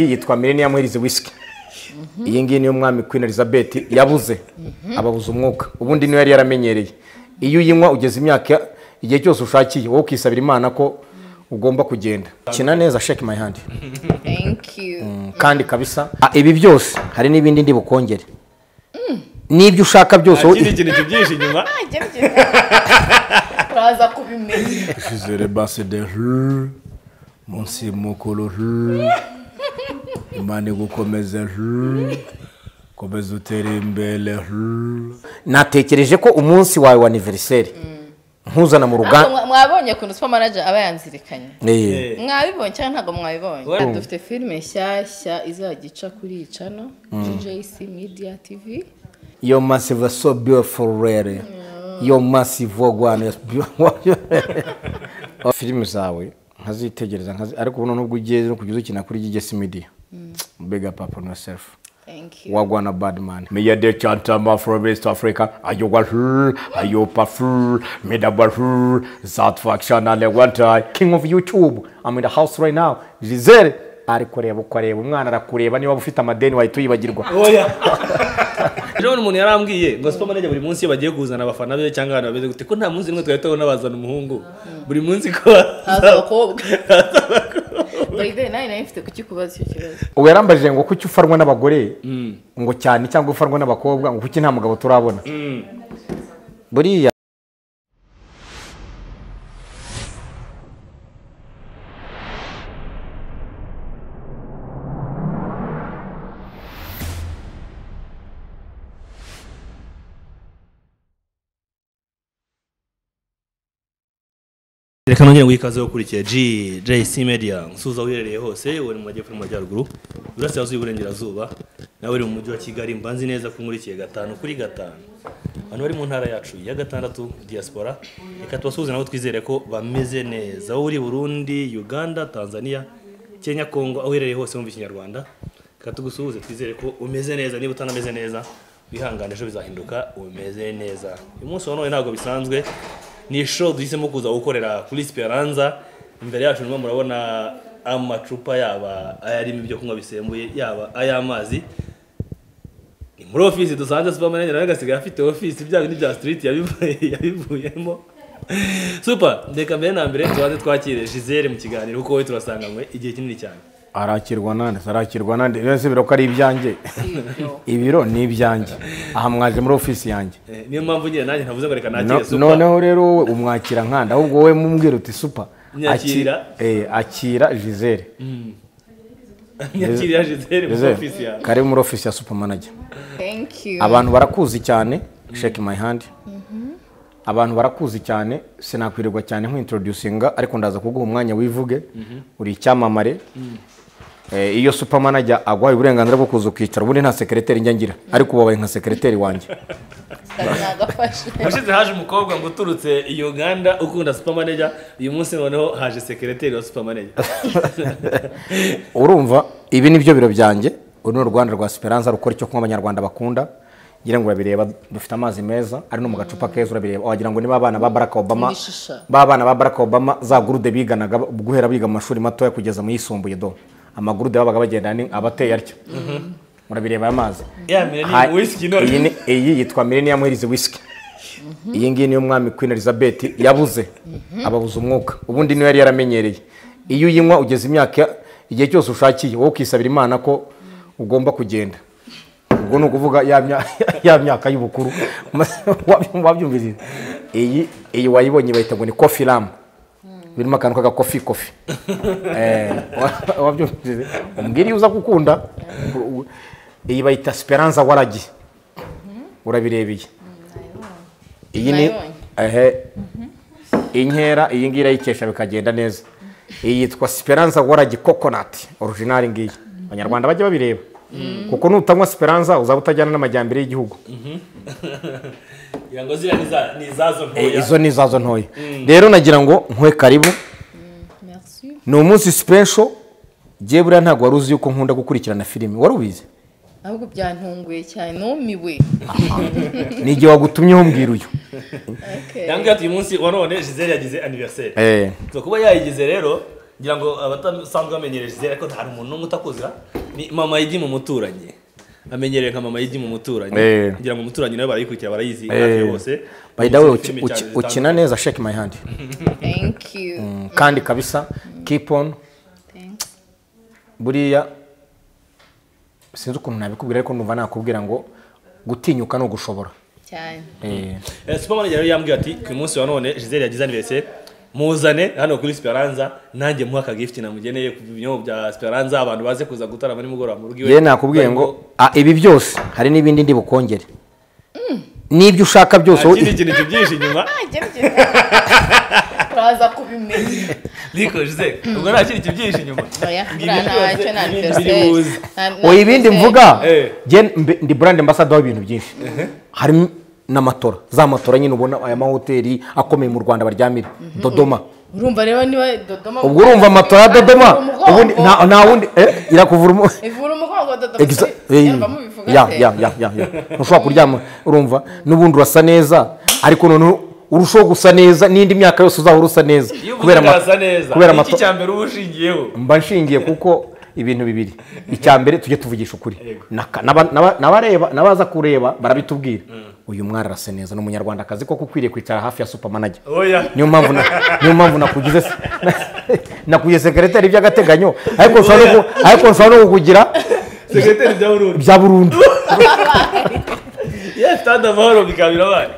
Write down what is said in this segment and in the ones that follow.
yitwa Millennium Hills Whisky. Iyi ngiyi niyo mwami Queen Elizabeth yabuze ababuza umwuka. Ubundi niyo yari yaramenyereye. Iyo uyinywa ugeze imyaka igihe cyose ushakiye wowe ukisabira Imana ko ugomba kugenda. Kina neza, shake my hand. Thank you. Kandi kabisa ibi byose hari n'ibindi ndi bukongere. Nibyo ushaka byose ikindi kintu byinshi nyuma uraza kubimenya. Giselle ambassadeur munsi mukuru Imana gukomeza komeza utere imbere. Natekereje ko umunsi wawe wa anniversaire nkuzana mu ruganda. Mwabonye kuntu super manager aba yanzirikanye. Mwabibonye cyangwa ntago mwabibonye? Dufite filime nshyashya izagica kuri channel JJC Media TV. Your massive so beautiful really. Your massive one is beautiful. Filime zawe nkazitegereza ariko ubu nubwo ugiye no kugeza ukina kuri JJC Media. Big up on yourself. Thank you. Wagwana bad man. Me ya de chantama from East Africa. Ayo wahur, ayo pafur, me da bahur, that faction ale one time. King of YouTube. I'm in the house right now. Giselle ari kureba umwana arakureba niba ufite amadeni wahita yibagirwa. Oya. Rero umuntu yarambwiye ngo super manager buri munsi bagiye kuzana abafana be cyangwa abantu babeze gute ko nta munsi rimwe twahita nabazana umuhungu. Buri munsi ko abakobwa. Baide nayo ifite kukikubaza icyo kibazo. Uwo yarambajije ngo kuki ufarwa n'abagore ngo cyane cyangwa ufarwa n'abakobwa ngo kuki nta mugabo turabona. Buriya reka nongere ngwikaze ukurikiye JJC Media nsuza uherereye hose uri mu majyepfo n'amajyaruguru burasirazuba iburengerazuba nawe uri mu mujyi wa Kigali mbanzi neza ko nkurikiye 5 kuri 5 hano bari mu ntara yacu ya 6 diaspora reka tubasuhuze nabo twizere ko bameze neza uri Burundi Uganda Tanzania Kenya Kongo aho uherereye hose mu Kinyarwanda reka tugusuhuze twizere ko umeze neza niba utanameze neza bihangane ejo bizahinduka umeze neza uyu munsi wa none ntago bisanzwe ni show duhisemo kuza gukorera kuri Esperanza imbere yacu nimwe murabona amacupa yaba ayarimo ibyo kunywa bisembuye yaba ayamazi ni muri office dusanze super manager agasiga afite office bya bindi bya street yabivuyemo super ndeka mbere na mbere tubanze twakire Giselle mu kiganiro uko we turasanganywe igihe kinini cyane arakirwa nande nese biro ko ari ibyanjye ibiro ni ibyanjye aha mwaje muri office yanjye niyo mpamvu nyine nanjye ntavuze ngo reka nakire super noneho rero umwakira nkanda ahubwo we mumbwira uti super akira Giselle nyakira Giselle mu office yawe kare muri office ya super manager. Thank you. Abantu barakuzi cyane shake my hand. Abantu barakuzi cyane sinakwirirwa cyane nk'introducinga ariko ndaza kuguha umwanya wivuge uri icyamamare. Iyo super manager agwaye uburenganzira bwo kuza kwicara ubundi nta secretary njyangira ariko ubabaye nka secretary wanjye. Ushize haje umukobwa ngo uturutse Uganda ukunda super manager uyu munsi noneho haje secretary wa super manager. Urumva ibi nibyo biro byanjye uri no Rwanda rwa Esperanza rukora icyo kunywa abanyarwanda bakunda ngira ngo urabireba dufite amazi meza ari no mu gacupa keza urabireba wagira ngo niba abana ba Barack Obama za gurude biganaga guhera biga mu mashuri mato kugeza mu yisumbuye do amagurude babaga bagenda ni abateye aryo urabireba amazi iyi yitwa Millennium Hills Whisky. Iyi ngiyi niyo mwami Queen Elizabeth yabuze ababuza umwuka. Ubundi niyo yari yaramenyereye. Iyo uyinywa ugeze imyaka igihe cyose ushakiye wowe ukisabira Imana ko ugomba kugenda. Ubwo no kuvuga ya myaka y'ubukuru wabyumvise. Iyi wayibonye bayita ngo ni coffee lamb. Birimo akantu kaga coffee. Wabyumvise. Umbwiri uza gukunda iyi bayita Esperanza waragi. Urabirebeye. Iyi ni inkera iyi ngira yikesha bikagenda neza. Iyi yitwa Esperanza waragi coconut original ngiyi. Abanyarwanda bajye babireba. Kuko nutanywa Esperanza uzaba utajyana n'amajyambere y'igihugu. Yango zira ni zazo ntoya. Izo ni zazo ntoya. Rero nagira ngo nkwe karibu. Merci. Ni umunsi special. Je buriya ntago waruzi yuko nkunda gukurikirana filime. Warubize? Ahubwo byantunguye cyane numiwe. Nige wagutumyeho mbwira uyu. Yambwiye ati uyu munsi wa none Giselle yagize anniversaire. So kuba yayigize rero ngira ngo abatasanzwe bamenyereye Giselle ko nta umuntu n'umwe utakuzira ni mama yidi mu muturanyi amenyereye nka mama yidi mu muturanyi ngira ngo umuturanyi nawe barayikurikira barayizi hafi bose by the way ukina neza shake my hand thank you kandi kabisa keep on buriya sinzi ukuntu nabikubwira ariko numva nakubwira ngo gutinyuka no gushobora cyane Superman rero yambwiye ati ku munsi wa none Giselle yagize anniversaire muzane hano kuri Esperanza nanjye muha ka gift namugeneye ku binyo bya Esperanza abantu baze kuza gutarama ni mugoroba mu rugo iwe ye nakubwiye ngo ibi byose hari n'ibindi ndi bukongere n'ibyo ushaka byose ikintu byinshi nyuma uraza kubimenya niko Giselle ubwo nta kintu byinshi nyuma ntacyo na anniversaire oya ibindi mvuga ndi brand ambassador w'ibintu byinshi hari n'amatora za matora nyine ubona aya mahoteli akomeye mu Rwanda baryamira Dodoma urumva rero niba Dodoma ubwo urumva amatora ya Dodoma ubundi nta wundi irakuvura umugongo Dodoma ya ntushobora kuryama urumva n'ubundi urasa neza ariko none urushaho gusa neza n'indi myaka yose uzahora usa neza kubera amatora cyambere ubushingiyeho mba nshingiye kuko ibintu bibiri icyambere tujye tuvugisha ukuri nabaza kureba barabitubwira uyu mwari arasa neza n'umunyarwandakazi ko kukwiriye kwicara hafi ya supermanager niyo mpamvu nakugize secretary by'agateganyo ariko nshobora no kukugira secretary bya Burundi yes stand amahoro bikabira bari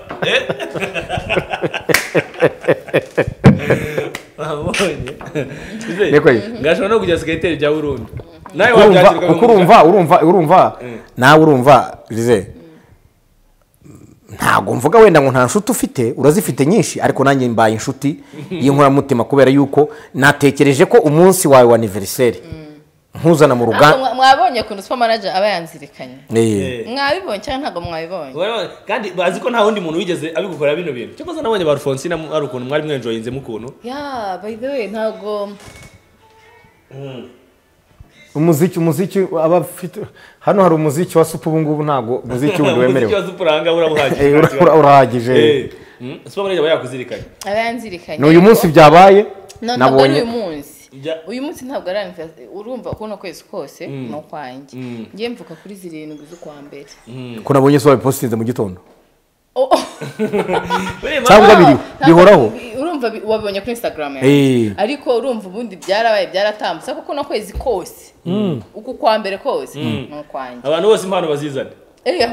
ngashobora no kugira secretary bya Burundi nawe urumva Giselle ntago mvuga wenda ngo nta nshuti ufite urazifite nyinshi ariko nanjye mbaye inshuti y'inkoramutima kubera yuko natekereje ko umunsi wawe wa anniversaire nkuzana mu ruganda mwabonye kuntu supermanager aba yanzirikanye mwabibonye cyangwa ntago mwabibonye kandi bazi ko nta wundi muntu wigeze abigukorera bino bintu cyo nabonye ba Alphonsine ari ukuntu mwari mwenjoyinze mu kuntu by the way ntago umuziki abafite hano hari umuziki wa super ubu ngubu ntago umuziki wundi wemerewe umuziki wa super hanga urahagije supermanager aba yakuzirikanye aba yanzirikanye n'uyu munsi byabaye nabonye uyu munsi ntabwo ari anniversaire urumva kuno kwezi kose no kwanjye ngiye mvuka kuri 7 z'ukwa mbere ko nabonye so postinze mu gitondo cyangwa bihoraho urumva wabonye kuri Instagram yawe ariko urumva ubundi byarabaye byaratambutse kuko no kwezi kose uku kwa mbere kose no kwanjye abantu bose impano bazizana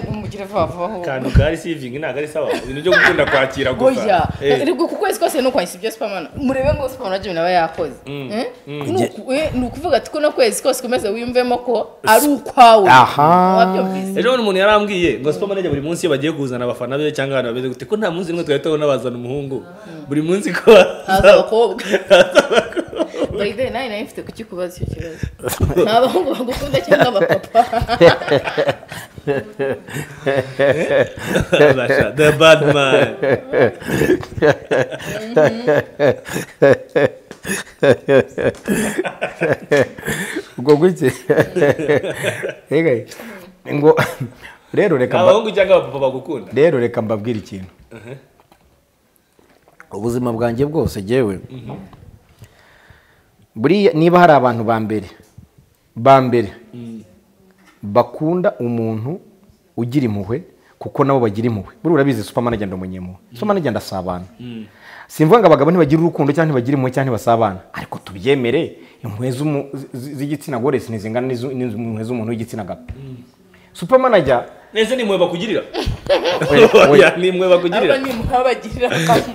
umugire vava kantu kari saving ntago ari sawa ibintu byo gukunda kwakira gusa rego ku kwezi kose no kwanyise ibyo Superman murebe ngo Superman nawe yakoze ni ukuvuga ati ko no kwezi kose komeze wiyumvemo ko ari ukwawe ejo umuntu yarambwiye ngo Superman buri munsi bagiye kuzana abafana be cyangwa abantu babeze gute ko nta munsi nimwe twahita nabazana umuhungu buri munsi ko abakobwa Baide nayo ifite kukikubaza icyo kibazo ntabahungu bagukunda cyangwa abapapa the bad man ubwo gutse ngo rero reka abahungu cyangwa abapapa bagukunda rero reka mbabwira ikintu ubuzima bwanjye bwose jewe buriya niba hari abantu ba mbere bakunda umuntu ugira impuhwe kuko nabo bagira impuhwe buri urabizi supermanager ndamunyemo supermanager ndasabana simvuga ngo abagabo ntibagira urukundo cyangwa ntibagira impuhwe cyangwa ntibasabana ariko tubyemere impuhwe z'igitsina gore sinizingana n'impuhwe z'umuntu w'igitsina gabo supermanager neze ni mwe bakugirira oya ni mwe bakugirira ni mwe bagirira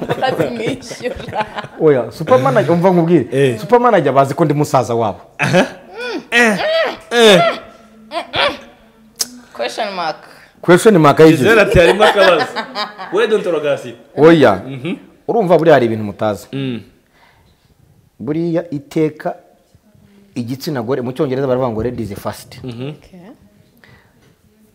bakazimwishyura oya supermanager umva nkubwire supermanager bazi ko ndi musaza wabo question mark yigize Giselle ati harimo akabazo we dontorogasi oya urumva buri hari ibintu mutazi buriya iteka igitsina gore mu cyongereza baravuga ngo ladies first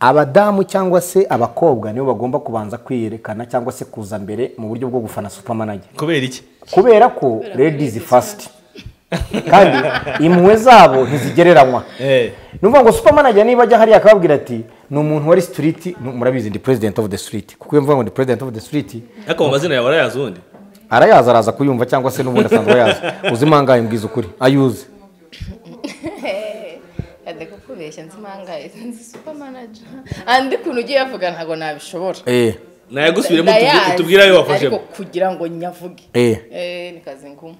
abadamu cyangwa se abakobwa nibo bagomba kubanza kwiyerekana cyangwa se kuza mbere mu buryo bwo gufana supermanager kubera iki kubera ko ladies first kandi impuhwe zabo ntizigereranywa numva ngo supermanager niba ajya hariya akababwira ati ni umuntu wari street murabizi ndi president of the street kuko mvuga ngo ndi president of the street ariko amazina yawe arayazi undi arayaza araza kuyumva cyangwa se n'ubundi asanzwe ayazi uzi mangaye mbwiza ukuri ayuzi ade kukubeshya nzi mangaye nzi super manager andi kuntu ugiye avuga ntago nabishobora naye gusubiremo tubwira ayo wafashe ariko kugira ngo nyavuge ni kazi ngumu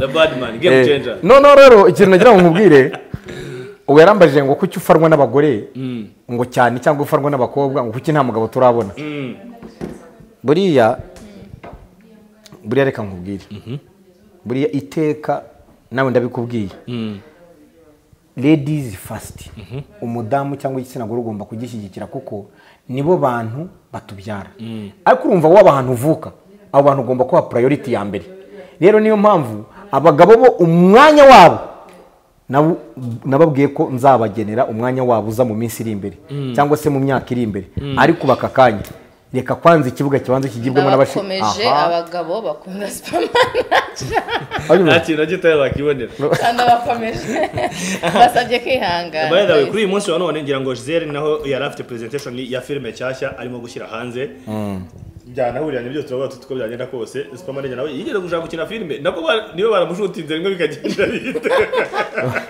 the bad man game changer no rero ikintu nagira ngo nkubwire ubu yarambajije ngo kuki ufarwa n'abagore ngo cyane cyangwa ufarwa n'abakobwa ngo kuki nta mugabo turabona buriya reka nkubwire buriya iteka nawe ndabikubwiye ladies first umudamu cyangwa igitsina gore ugomba kugishyigikira kuko nibo bantu batubyara ariko urumva w'abantu uvuka abo bantu ugomba kuba priority ya mbere rero niyo mpamvu abagabo bo umwanya wabo nababwiye ko nzabagenera umwanya wabo uza mu minsi iri imbere cyangwa se mu myaka iri imbere ariko bakakanya reka kwanza ikibuga kibanza kigibwemo n'abakomeje abagabo bakunda supermanager nta kintu gitoya bakibonera kandi abakomeje basabye kwihangana by the way kuri uyu munsi wa none ngira ngo Giselle naho yari afite presentation ya filime cyashya arimo gushyira hanze byanahuriyanye byose turavuga tuko byagenda kose supermanager nawe yigeze gushaka gukina filime nako niyo baramushutinze rimwe bikagenda bite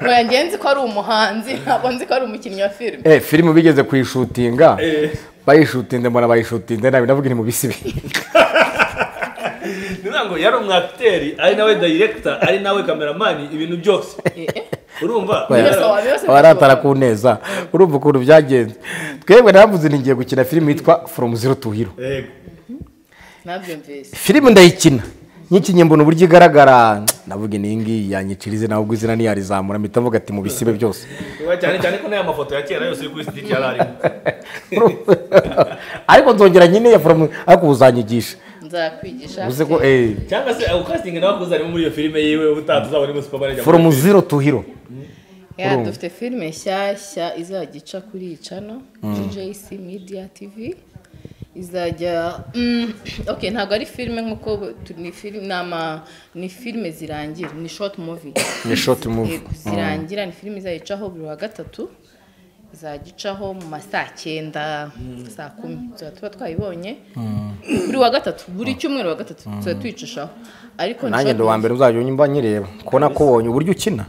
oya ngenzi ko ari umuhanzi ntabwo nzi ko ari umukinnyi wa filime filime bigeze kuyishutinga bayishutinze mbona bayishutinze nabi ndavuga ni mu bisibe ngo yari umwacteur ari nawe director ari nawe cameraman ibintu byose urumva baratara ku neza urumva ukuntu byagenze twebwe naravuze ngiye gukina filime yitwa From Zero to Hero filime ndayikina nyikinye mbona uburyo igaragara navuga ni ngi yanyicirize nawe ubwo izina niyarizamura mpita mvuga ati mu bisibe byose cyane ko n'aya mafoto ya kera yose uri kuri stage yarari ariko nzongera nyine ya From ariko uzanyigisha nzakwigisha uze ko cyangwa se casting nawe kuzarimo muri iyo filime yiwe utazaba ari mu supermanager From Zero to Hero dufite filime nshyashya izagica kuri iyi channel JC Media TV izajya ntabwo ari filime nk'uko ni filime zirangira ni short movie zirangira ni filime izayicaho buri wa gatatu izagicaho mu ma saa 9 saa 10 tuba twayibonye buri wa gatatu buri cyumweru wa gatatu tuba twicishaho ariko nanjye ndo wa mbere uzajya unyumva nyireba kubona ko ubonye uburyo ukina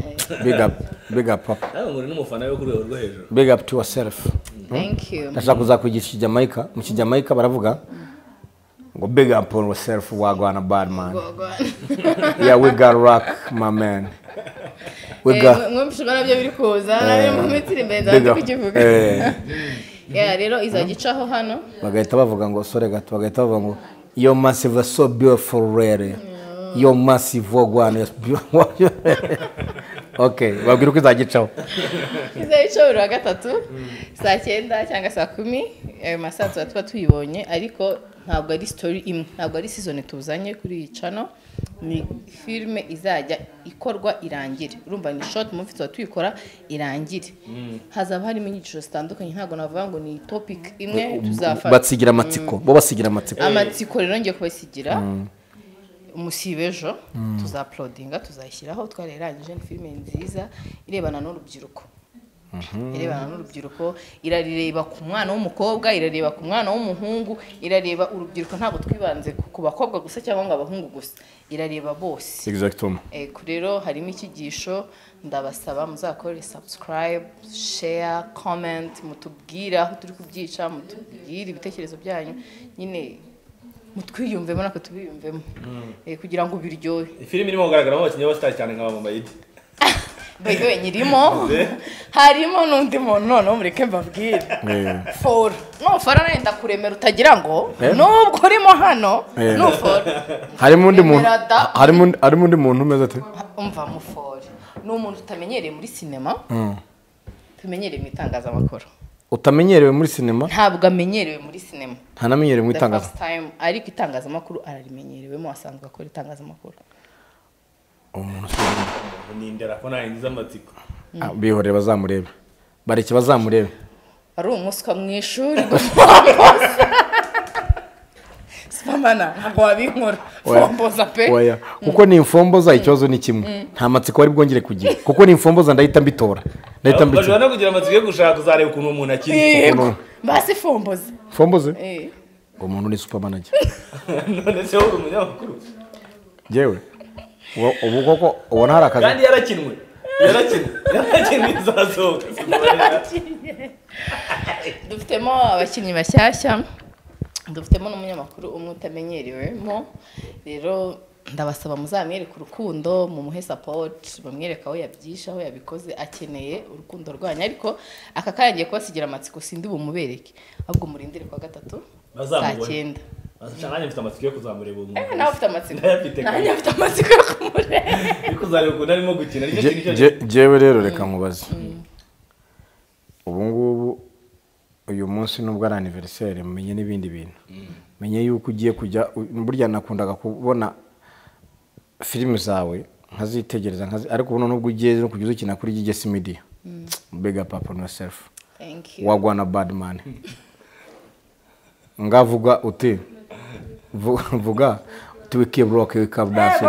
big up papa muri n'umufana yo kuri rwo hejuru big up to yourself thank you ndashaka kuzakwigisha Jamaica mu Jamaica baravuga ngo big up on yourself wagwana bad man yeah we got rock my man mwumvishwa nabyo biri kuza nawe mu mitiri mbenza kukivuga rero izagicaho hano bagahita bavuga ngo sore gato bagahita bavuga ngo yo massive so beautiful rare yo massive wagwana okay babwira uko izagicaho buri wa gatatu saa 9 cyangwa saa 10 masaha tuba tuyibonye ariko ntabwo ari story imwe ntabwo ari season tuzanye kuri iyi channel ni filime izajya ikorwa irangire urumva ni short movie tuba tuyikora irangire hazaba harimo inyigisho zitandukanye ntabwo navuga ngo ni topic imwe tuzafata batsigira amatsiko bo basigira amatsiko rero ngiye kubasigira umusibejo tuzaplodinga tuzayishyiraho twarerangije ni filime nziza irebana n'urubyiruko irareba ku mwana w'umukobwa irareba ku mwana w'umuhungu irareba urubyiruko ntabwo twibanze ku bakobwa gusa cyangwa ngo abahungu gusa irareba bose exactement rero harimo icyigisho ndabasaba muzakore subscribe share comment mutubwire aho turi kubyica mutubwire ibitekerezo byanyu nyine mutwiyumvemo nako tubiyumvemo kugira ngo biryohe filime irimo kugaragaramo abakinnyi b'abasitari cyane nka Mama Mayidi Bego nyirimo harimo n'undi muntu none mureke mbabwire for no fara nenda kuremera utagira ngo nubwo urimo hano no for harimo undi muntu umeze ate umva mu for no umuntu utamenyereye muri sinema tumenyereye mu itangazamakuru utamenyerewe muri sinema ntabwo amenyerewe muri sinema ntanamenyerewe mu itangazamakuru ariko itangazamakuru ararimenyerewemo asanzwe akora itangazamakuru umuntu nindera ko naringiza amatsiko bihorere bazamurebe bareke bazamurebe ari umuswa mu ishuri Spamana ntabwo wabinkora fomboza pe oya kuko ni imfomboza ikibazo ni kimwe nta matsiko wari bwongere kugira kuko ni imfomboza ndahita mbitora bashobora no kugira amatsiko yo gushaka uzareba ukuntu umuntu akiri basi fomboza fomboze umuntu ni super manager none se uri umunyamakuru jewe ubu koko ubona hari akazi kandi yarakinwe izasohoka dufitemo abakinnyi bashyashya dufitemo n'umunyamakuru umwe utamenyerewemo rero ndabasaba muzamwereke urukundo mumuhe support bamwereka aho yabyisha aho yabikoze akeneye urukundo rwanyu ariko aka karangiye kubasigira amatsiko sindi bumubereke ahubwo murindire kwa gatatu saa 9 Nanjye mfite amatsiko yo kuzamureba ubu. Nawe ufite amatsiko. Nanjye mfite amatsiko yo kumureba. Ariko uzareba ukuntu arimo gukina. Jewe rero reka nkubaze. Ubu ngubu uyu munsi nubwo ari anniversaire mumenye n'ibindi bintu. Menye yuko ugiye kujya burya nakundaga kubona filime zawe nkazitegereza ariko ubu nubwo ugiye no kujya ukina kuri Gigesi Media. Big up on yourself. Thank you. Wagwana bad man. Ngavuga uti vuga tuwike block wikabdase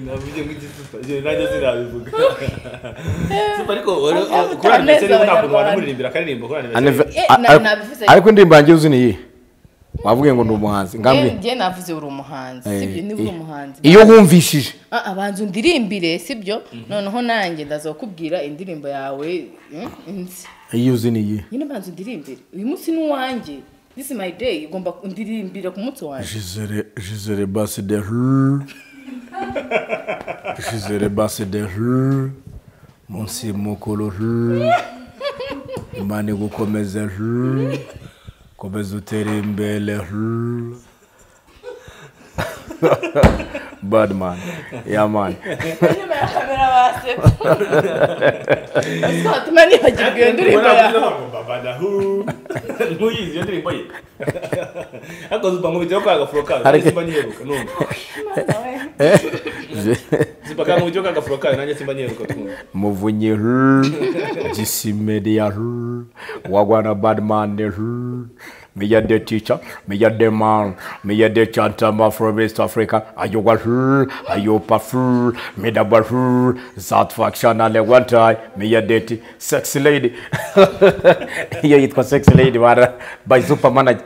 navuye mu gisupa je najye zirabivuga super ariko kuri message ntabwo baramuririmbira karirimbo kuri ariko ndimba yanjye uzi ni wavuge ngo ndi umuhanzi ngambwe ngiye navuze uri umuhanzi sibyo ni uri umuhanzi iyo wumvishije abanzu ndirimbire sibyo noneho nanjye ndazokubwira indirimbo yawe inzi iyo uzi ni iyi nyine banzu ndirimbire uyu munsi ni wanjye this is my day ugomba ndirimbira ku munsi wanjye Giselle birthday Giselle birthday munsi mukuru imana gukomeza komeza utere imbere bad man yeah man nyuma ya kamera base asatuma ni hagirwe ndirimbo ya baba ntuyizi iyo ndirimbo ye akoze ubango bijya kwa gafroka simba nyiheruka numva zipaka mu bijya kwa gafroka nanjye simba nyiheruka twumva muvunye Gigesi Media wagwana bad man me ya the teacher, me ya the man, me ya the chanter from East Africa. Ayo wahu, ayo pafu, me da wahu, that faction ale one time, me ya the sexy lady. Yeah, it was sexy lady, by super manager.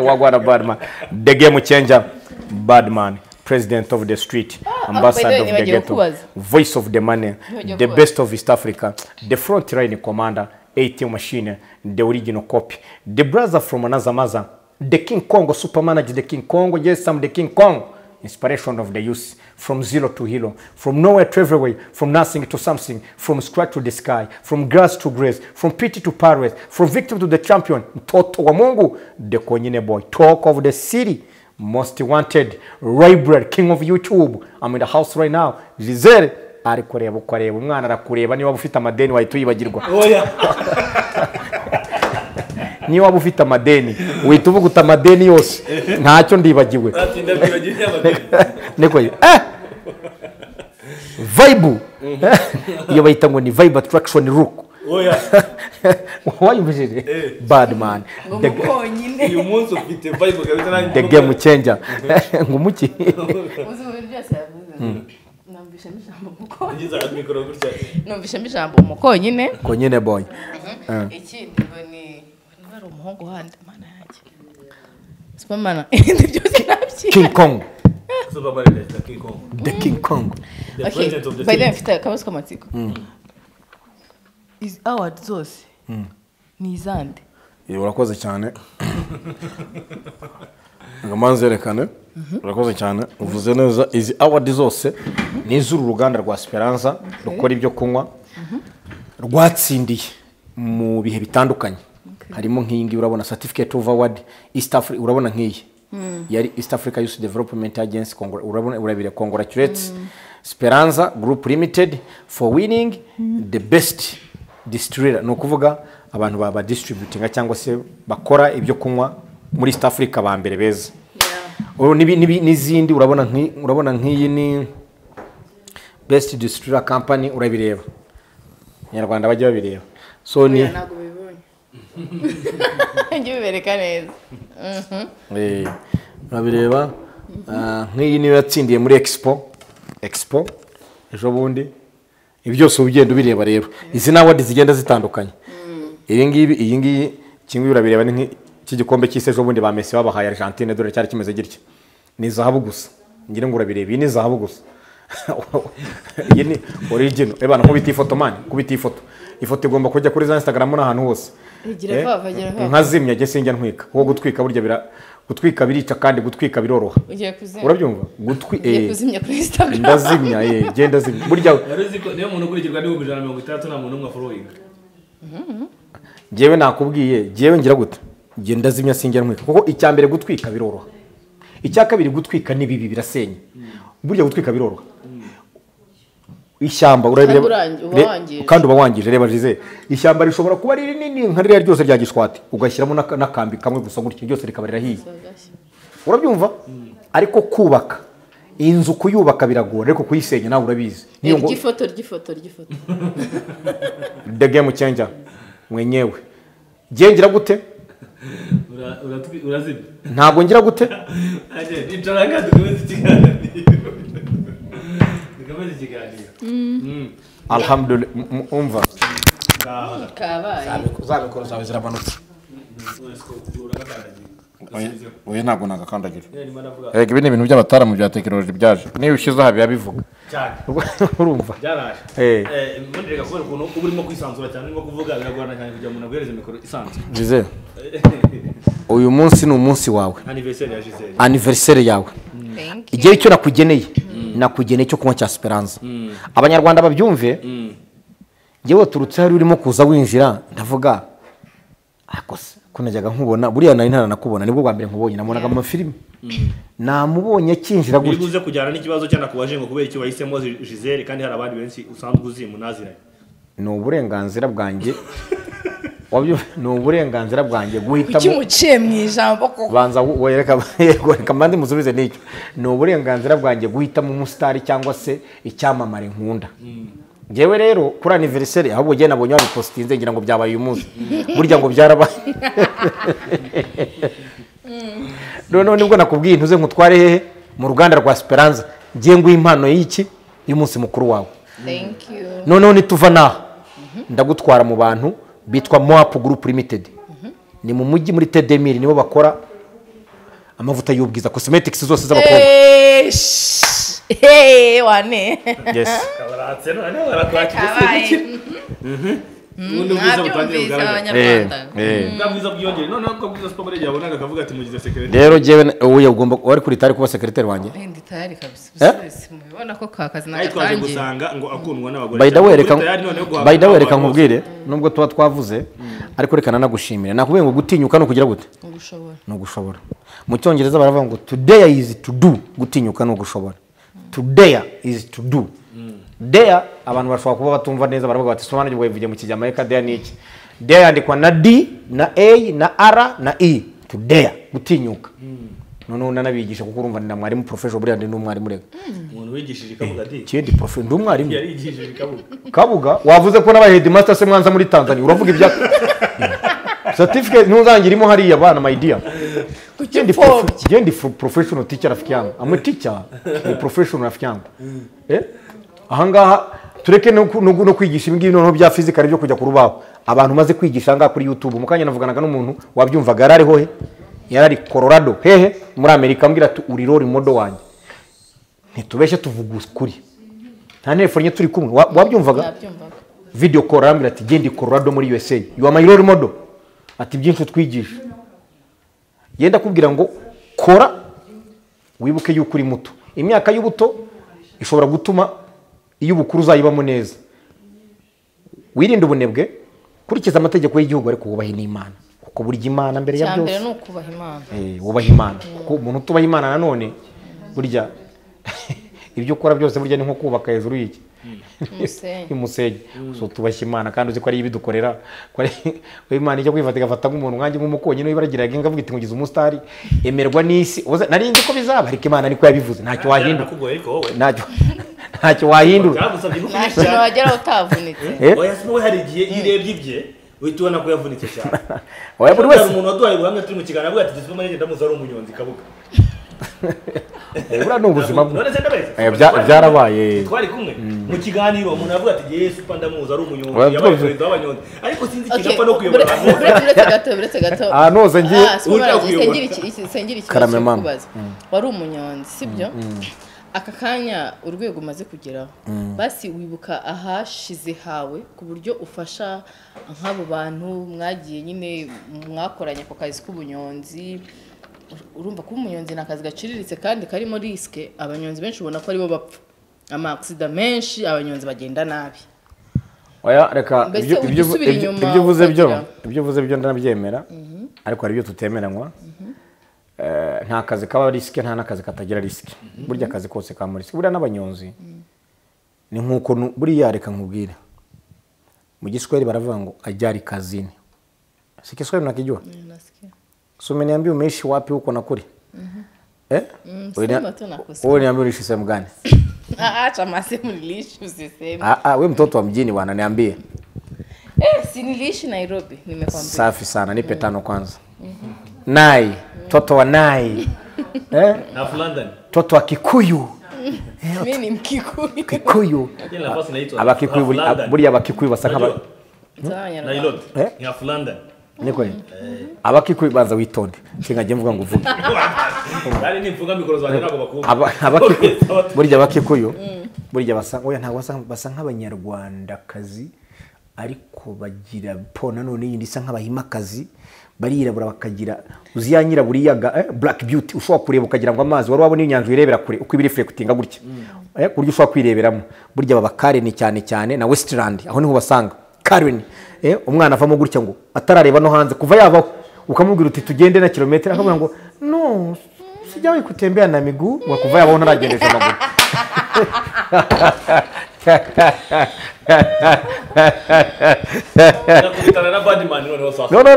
Wagwana bad man, the game changer, bad man. President of the street, ambassador of the ghetto, voice of the money, the best of East Africa, the front line commander, ATM machine, the original copy, the brother from another mother, the King Kong, super manager, the King Kong, yes, I'm the King Kong, inspiration of the youth, from zero to hero, from nowhere to everywhere, from nothing to something, from scratch to the sky, from grass to grace, from pity to paradise, from victim to the champion, Toto wa Mungu, the Konyine boy, talk of the city, most wanted, Raybred, king of YouTube. I'm in the house right now. Giselle, ari kureba ukareba umwana arakureba niba ufite amadeni wahita yibagirwa. Oya. Niba ufite amadeni wahita uvuga amadeni yose ntacyo ndibagiwe. Ati ndabibagiye amadeni. Neko vibe. Iyo bayita ngo ni vibe attraction look. Oya. Wayumvije bad man. Uyu munsi ufite vibe kabisa nanjye. The game changer. Ngumuki. Numvishemo ijambo mukonyine. Ngize mikoro gutya. Numvishemo ijambo mukonyine. Konyine boy. Ikindi ngo ni bari umuhungu handi mana yake. Superman. Indi byose nabyi. King Kong. Superman the King Kong. The King Kong. The president of the by the way, kabasko matsiko. Is award zose. Ni izande. Urakoze cyane. Ngamanzerekane. Urakoze cyane. Uvuze neza izi award zose ni izuru ruganda rwa Esperanza rukora ibyo kunywa. Rwatsindiye mu bihe bitandukanye. Harimo nk'ingi urabona certificate of award East Africa urabona nk'iyi. Yari East Africa Youth Development Agency urabona urabire congratulates Esperanza Group Limited for winning the best distiller. No kuvuga abantu baba distributing cyangwa se bakora ibyo kunywa muri East Africa ba mbere beza. N'izindi urabona nk'iyi ni best distiller company urabireba. Nyarwanda bajya babireba. So ni nago bibonye. Ngiye bereka neza. Urabireba nk'iyi niyo yatsindiye muri Expo ejo bundi. Ibi byose ugenda ubireba rero. Izi na award zigenda zitandukanye. iyi ngiyi kimwe urabireba ni cy'igikombe cy'isi ejo bundi ba Messi babahaye Argentine dore cyari kimeze gitya ni zahabu gusa ngire ngo urabireba iyi ni zahabu gusa iyi ni original ebana nkubita ifoto man kubita ifoto igomba kujya kuri za Instagram n'ahantu hose nkazimya je sinjya ntwika wo gutwika burya gutwika birica kandi gutwika biroroha urabyumva kuzimya kuri Instagram ndazimya genda zimya burya niyo muntu ukurikirwa ni 160 nta muntu umwe following jewe nakubwiye jewe ngira gute genda zimya sinjya ntwika kuko icyambere gutwika biroroha icyakabiri gutwika ni bibi birasenya burya gutwika biroroha ishyamba urabireba kandi uba wangije reba Giselle ishyamba rishobora kuba riri nini nka ririya ryose rya Gishwati ugashyiramo nakambi kamwe gusa gutyo ryose rikabarira hiye urabyumva ariko kubaka inzu kuyubaka biragora ariko kuyisenya nawe urabizi niyo ngo ifoto the game changer mwenyewe ngira gute urazibye ntabwo ngira gute aje nitaraga dukomeze ikiganiro alhamdulillah umva kabaye zabikora zawe ziramanutse oya ntabwo nagakandagira rega ibi ni ibintu by'abataramu bya tekinoloji byaje niba ushyizeho biba bivuga urumva byaraje mbonera kubera ukuntu uba urimo kwisanzura cyane urimo kuvuga biragorana cyane kugira ngo umuntu aguhereze mikoro isanzwe Giselle uyu munsi ni umunsi wawe anniversaire yawe igihe icyo nakugeneye cyo kunywa cya Esperanza abanyarwanda babyumve ngewe turutse hari urimo kuza winjira ndavuga akose kunajyaga nkubona buriya nari ntaranakubona nibwo bwa mbere nkubonye nabonaga mu filime namubonye akinjira gutya bivuze kujyana n'ikibazo cyana kubaje ngo kubera icyo wahisemo Giselle kandi hari abandi benshi usanzwe uzi munaziranye ni uburenganzira bwanjye ni uburenganzira bwanjye guhitamo ukimuciye mu ijambo koko banza wereka mandi musubize n'icyo ni uburenganzira bwanjye guhitamo umusitari cyangwa se icyamamare nkunda ngewe rero kuri anniversaire ahubwo giye nabonye wabipostinze ngira ngo byabaye uyu munsi burya ngo byarabaye none nibwo nakubwiye ntuze nkutware hehe mu ruganda rwa Esperanza ngiye nguha impano y'iki y'umunsi mukuru wawe thank you none nituva naho ndagutwara mu bantu bitwa Moap Group Limited ni mu mujyi muri Tedemiri nibo bakora amavuta y'ubwiza cosmetics zose z'abakobwa wane yes kabaratse none barakwakira ubundi bwiza butangiye kugaragara bwiza bwiyongere none ko bwiza super yabonaga akavuga ati mugize secretary rero jewe uye ugomba wari kuri tari kuba secretary wanjye ndi tayari kabisa mubibona ko kakazi nagatangiye gusanga ngo akundwa n'abagore by the way reka nkubwire nubwo tuba twavuze ariko reka nanagushimira nakubwiye ngo gutinyuka no kugira gute no gushobora mu cyongereza baravuga ngo today is to do gutinyuka no gushobora today is to do dare abantu bashobora kuba batumva neza baravuga bati sobanura ngo bivuye mu kijyamayika dare ni iki dare yandikwa na D na A na R na E to dare gutinyuka none nanabigisha kuko urumva ni mwarimu professional buriya ndi n'umwarimu rega umuntu wigishije kabuga D kindi professional ndi umwarimu yarigishije kabuga wavuze ko n'aba headmaster se mwanza muri Tanzania uravuga ibya certificate ntuzangirimo hariya bana my dear kindi professional teacher rafiki yangu I'm a teacher ni professional rafiki yangu ahangaha tureke no kwigisha ibingibi noneho bya physical byo kujya ku rubaho abantu maze kwigisha ahangaha kuri YouTube mukanya navuganaga n'umuntu wabyumvaga yarariho he yarari Colorado hehe muri Amerika ambwira ati uri role model wanjye ntitubeshe tuvuga ukuri nta telefone turi kumwe wabyumvaga video call ambwira ati gendi Colorado muri USA you are my role model ati byinshi twigisha yenda kubwira ngo kora wibuke yuko uri muto imyaka y'ubuto ishobora gutuma iyo ubukuru uzayibamo neza wirinde ubunebwe kurikiza amategeko y'igihugu ariko wubahe n'Imana kuko burya Imana mbere ya byose cyambere no kubaha Imana wubahe Imana kuko umuntu tubaha Imana nanone burya ibyo ukora byose burya ni nko kubaka hejuru y'iki umusenyi so tubashye Imana kandi uzi ko ari ibidukorera ko Imana ijya kwifata igafata nk'umuntu nkanjye nk'umukonyi no ibaragira ngavuga iti mugize umusitari emerwa n'isi nari nzi ko bizaba ariko Imana niko yabivuze ntacyo wahindura ntacyo wahindura ntacyo wagera utavunitse oya sino we hari igihe irebye ibye uhita ubona ko yavunitse cyane oya buri wese umuntu waduhaye ubuhamya turi mu kiganiro avuga ati gisoma ngenda muzi ari umunyonzi kabuga buriya ni ubuzima bwe none se ndabese byarabaye twari kumwe mu kiganiro umuntu avuga ati Yesu pa ndamuzi ari umunyonzi yabaye perezida w'abanyonzi ariko sinzi ikintu apfa no kuyobora uretse gato noze ngiye sengira ikibazo kubaza wari umunyonzi sibyo aka kanya urwego umaze kugeraho basi wibuka ahashize hawe ku buryo ufasha nk'abo bantu mwagiye nyine mwakoranye ako kazi k'ubunyonzi urumva ko umunyonzi ni akazi gaciriritse kandi karimo risike abanyonzi benshi ubona ko aribo bapfa amaksida menshi abanyonzi bagenda nabi oya reka ibyo uvuze byo ndanabyemera ariko hari ibyo tutemeranywa nta kazi kaba risike nta n'akazi katagira risike burya akazi kose kaba risike buriya n'abanyonzi ni nk'uko buriya reka nkubwire mu Giswahili baravuga ngo ajari kazini si Kiswahili unakijua so umeniambia umeishi wapi huko na kule wewe niambia unaishi sehemu gani acha masemu niliishi usiseme wewe mtoto wa mjini bwana niambie si niliishi Nairobi nimekwambia safi sana nipe tano kwanza Nai toto wa Nai na London toto wa Kikuyu mimi ni Mkikuyu Kikuyu abakikuyu buri abakikuyu basa nk'aba Nairobi ya London niko abakikuyu banza witonde singaje mvuga ngo uvuge bari nimvuga mikoro zanjye nako bakumva buri abakikuyu buri basa oya nta basa nk'abanyarwanda kazi ariko bagira pona none yindi isa nk'abahimakazi barirabura bakagira uziyanyira buriyaga black beauty ushobora kureba ukagira ngo amazi wari wabona inyanja irebera kure uko ibiri reflectinga gutya kuryo ushobora kwireberamo burya baba Karen cyane na Westland aho niho basanga Karen umwana avamo gutya ngo atarareba no hanze kuva yabaho ukamubwira uti tugende na kilometero akavuga ngo no sijawahi kutembea na miguu ngo kuva yabaho naragendesha amaguru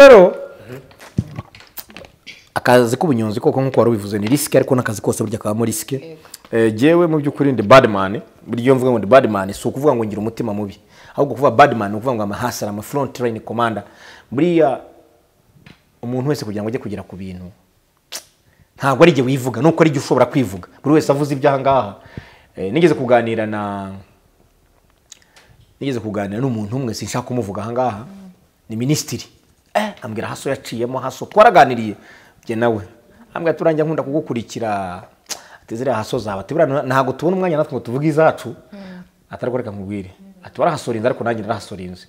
no akazi k'ubunyonzi koko nkuko wari ubivuze ni risk ariko nakazi kose burya kabamo risk jewe mu byukuri ndi badman buryo mvuga ngo ndi badman so kuvuga ngo ngira umutima mubi ahubwo kuvuga badman ukuvuga ngo amahasara ama front line commander buriya umuntu wese kugira ngo ajye kugira ku bintu ntabwo ari je wivuga nuko ari je ushobora kwivuga buri wese avuze ibyaha ngaha nigeze kuganira n'umuntu umwe sinshaka kumuvuga aha ngaha ni ministry ambwira haso yaciyemo haso twaraganiriye bye nawe ambwira turangira nkunda kugukurikira atezere haso zawe atibura ntago tubona umwanya natwe tuvuga izacu atariko reka nkubwire atubara hasorinze ariko nanjye narahasorinze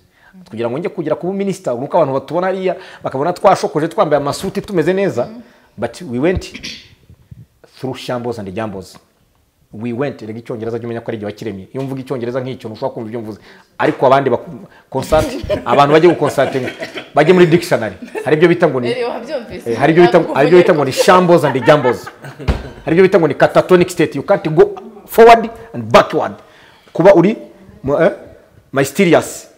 kugira ngo nge kugira kuba minister nuko abantu batubona ariya bakabona twashokoje twambaye amasuti tumeze neza but we went through shambles and jambos we went rega icyongereza cyumenya ko ari gihe wakiremye iyo mvuga icyongereza nk'icyo ntushobora kumva ibyo mvuze ariko abandi consult abantu bagiye guconsulting bagiye muri dictionary hari ibyo bita ngo ni hari ibyo bita ngo ni shambles and jambos hari ibyo bita ngo ni catatonic state you can't go forward and backward kuba uri mysterious